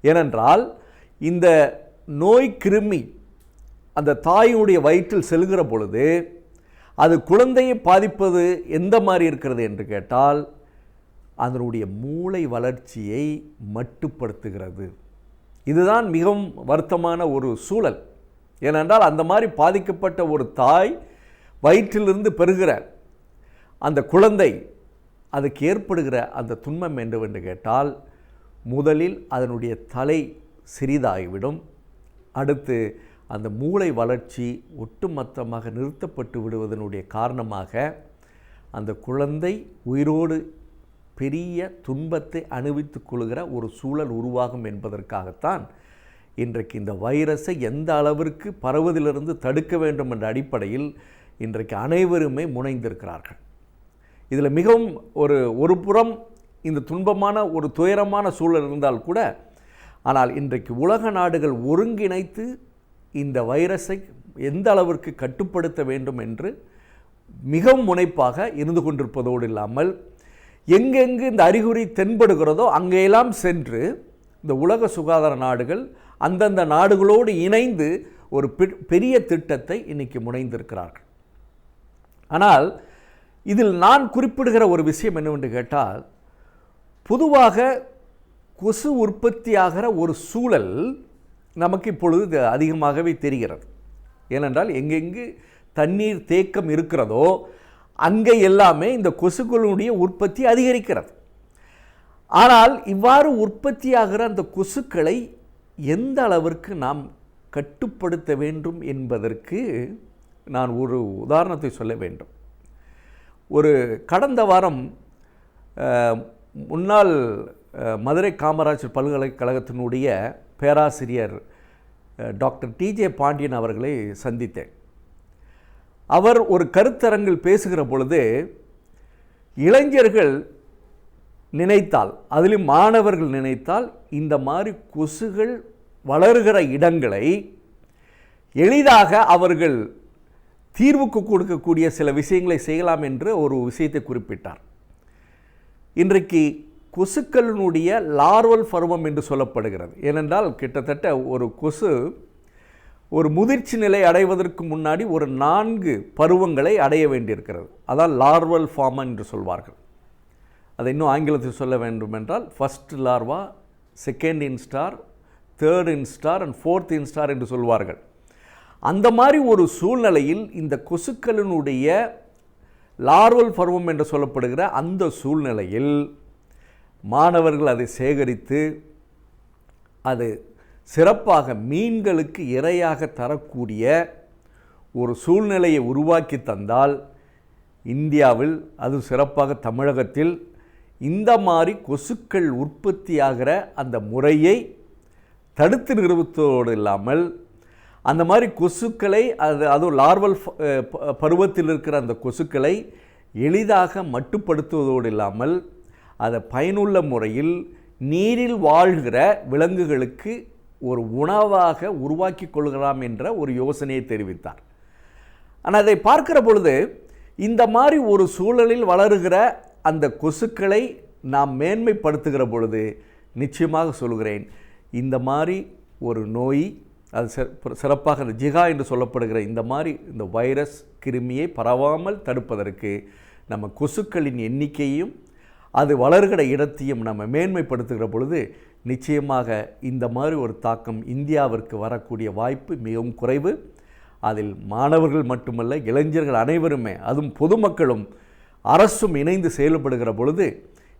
Speaker 7: ஏனென்றால் இந்த நோய் கிருமி அந்த தாயினுடைய வயிற்றில் செல்கிற பொழுது அது குழந்தையை பாதிப்பது எந்த மாதிரி இருக்கிறது என்று கேட்டால், அதனுடைய மூளை வளர்ச்சியை மட்டுப்படுத்துகிறது. இதுதான் மிகவும் வருத்தமான ஒரு சூழல். ஏனென்றால் அந்த மாதிரி பாதிக்கப்பட்ட ஒரு தாய் வயிற்றிலிருந்து பெறுகிற அந்த குழந்தை அதுக்கு ஏற்படுகிற அந்த துன்பம் என்னவென்று கேட்டால், முதலில் அதனுடைய தலை சிறிதாகிவிடும். அடுத்து அந்த மூளை வளர்ச்சி ஒட்டுமொத்தமாக நிறுத்தப்பட்டு விடுவதனுடைய காரணமாக அந்த குழந்தை உயிரோடு பெரிய துன்பத்தை அனுபவித்துக் கொள்கிற ஒரு சூழல் உருவாகும் என்பதற்காகத்தான் இன்றைக்கு இந்த வைரஸை எந்த அளவிற்கு பரவுவதிலிருந்து தடுக்க வேண்டும் என்ற அடிப்படையில் இன்றைக்கு அனைவருமே முனைந்திருக்கிறார்கள். இதில் மிகவும் ஒரு புறம் இந்த துன்பமான ஒரு துயரமான சூழல் இருந்தால் கூட, ஆனால் இன்றைக்கு உலக நாடுகள் ஒருங்கிணைத்து இந்த வைரஸை எந்த அளவிற்கு கட்டுப்படுத்த வேண்டும் என்று மிகவும் முனைப்பாக இருந்து கொண்டிருப்பதோடு இல்லாமல், எங்கெங்கு இந்த அறிகுறி தென்படுகிறதோ அங்கெல்லாம் சென்று இந்த உலக சுகாதார நாடுகள் அந்தந்த நாடுகளோடு இணைந்து ஒரு பெரிய திட்டத்தை இன்னைக்கு முனைந்திருக்கிறார்கள். ஆனால் இதில் நான் குறிப்பிடுகிற ஒரு விஷயம் என்னவென்று கேட்டால், பொதுவாக கொசு உற்பத்தியாகிற ஒரு சூழல் நமக்கு இப்பொழுது அதிகமாகவே தெரிகிறது. ஏனென்றால் எங்கெங்கு தண்ணீர் தேக்கம் இருக்கிறதோ அங்கே எல்லாமே இந்த கொசுக்களுடைய உற்பத்தி அதிகரிக்கிறது. ஆனால் இவ்வாறு உற்பத்தியாகிற அந்த கொசுக்களை எந்த அளவிற்கு நாம் கட்டுப்படுத்த வேண்டும் என்பதற்கு நான் ஒரு உதாரணத்தை சொல்ல வேண்டும். ஒரு கடந்த வாரம் முன்னாள் மதுரை காமராஜர் பல்கலைக்கழகத்தினுடைய பேராசிரியர் டாக்டர் டிஜே பாண்டியன் அவர்களை சந்தித்தேன். அவர் ஒரு கருத்தரங்கில் பேசுகிற பொழுது, இளைஞர்கள் நினைத்தால், அதிலும் மாணவர்கள் நினைத்தால், இந்த மாதிரி கொசுகள் வளர்கிற இடங்களை எளிதாக அவர்கள் தீர்வுக்கு கொடுக்கக்கூடிய சில விஷயங்களை செய்யலாம் என்று ஒரு விஷயத்தை குறிப்பிட்டார். இன்றைக்கு கொசுக்களினுடைய லார்வல் பருவம் என்று சொல்லப்படுகிறது. ஏனென்றால் கிட்டத்தட்ட ஒரு கொசு ஒரு முதிர்ச்சி நிலை அடைவதற்கு முன்னாடி ஒரு 4 பருவங்களை அடைய வேண்டியிருக்கிறது. அதான் லார்வல் ஃபார்ம் என்று சொல்வார்கள். அதை இன்னும் ஆங்கிலத்தில் சொல்ல வேண்டும் என்றால் first larva, second instar, third instar and fourth instar என்று சொல்வார்கள். அந்த மாதிரி ஒரு சூழ்நிலையில் இந்த கொசுக்களினுடைய லார்வல் பருவம் என்று சொல்லப்படுகிற அந்த சூழ்நிலையில் மாணவர்கள் அதை சேகரித்து அது சிறப்பாக மீன்களுக்கு இரையாக தரக்கூடிய ஒரு சூழ்நிலையை உருவாக்கி தந்தால், இந்தியாவில் அது சிறப்பாக தமிழகத்தில் இந்த மாதிரி கொசுக்கள் உற்பத்தியாகிற அந்த முறையை தடுத்து நிறுத்துவதோடு இல்லாமல், அந்த மாதிரி கொசுக்களை அதுவும் லார்வல் பருவத்தில் இருக்கிற அந்த கொசுக்களை எளிதாக மட்டுப்படுத்துவதோடு இல்லாமல், அதை பயனுள்ள முறையில் நீரில் வாழ்கிற விலங்குகளுக்கு ஒரு உணவாக உருவாக்கி கொள்கிறோம் என்ற ஒரு யோசனையை தெரிவித்தார். ஆனால் அதை பார்க்கிற பொழுது, இந்த மாதிரி ஒரு சூழலில் வளருகிற அந்த கொசுக்களை நாம் மேன்மைப்படுத்துகிற பொழுது நிச்சயமாக சொல்கிறேன், இந்த மாதிரி ஒரு நோய், அது சிறப்பாக அந்த ஜிகா என்று சொல்லப்படுகிற இந்த மாதிரி இந்த வைரஸ் கிருமியை பரவாமல் தடுப்பதற்கு நம்ம கொசுக்களின் எண்ணிக்கையும் அது வளர்கிற இடத்தையும் நம்ம மேன்மைப்படுத்துகிற பொழுது நிச்சயமாக இந்த மாதிரி ஒரு தாக்கம் இந்தியாவிற்கு வரக்கூடிய வாய்ப்பு மிகவும் குறைவு. அதில் மாணவர்கள் மட்டுமல்ல, இளைஞர்கள் அனைவருமே, அதுவும் பொதுமக்களும் அரசும் இணைந்து செயல்படுகிற பொழுது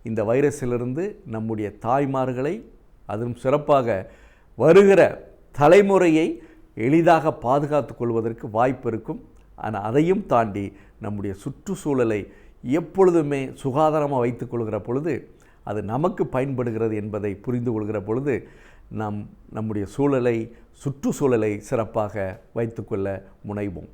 Speaker 7: இந்த வைரஸிலிருந்து நம்முடைய தாய்மார்களை, அதுவும் சிறப்பாக வருகிற தலைமுறையை எளிதாக பாதுகாத்து கொள்வதற்கு வாய்ப்பு இருக்கும். ஆனால் அதையும் தாண்டி நம்முடைய சுற்றுச்சூழலை எப்பொழுதுமே சுகாதாரமாக வைத்துக்கொள்கிற பொழுது அது நமக்கு பயன்படுகிறது என்பதை புரிந்து கொள்கிற பொழுது நம்முடைய சூழலை, சுற்றுச்சூழலை சிறப்பாக வைத்துக்கொள்ள முனைவோம்.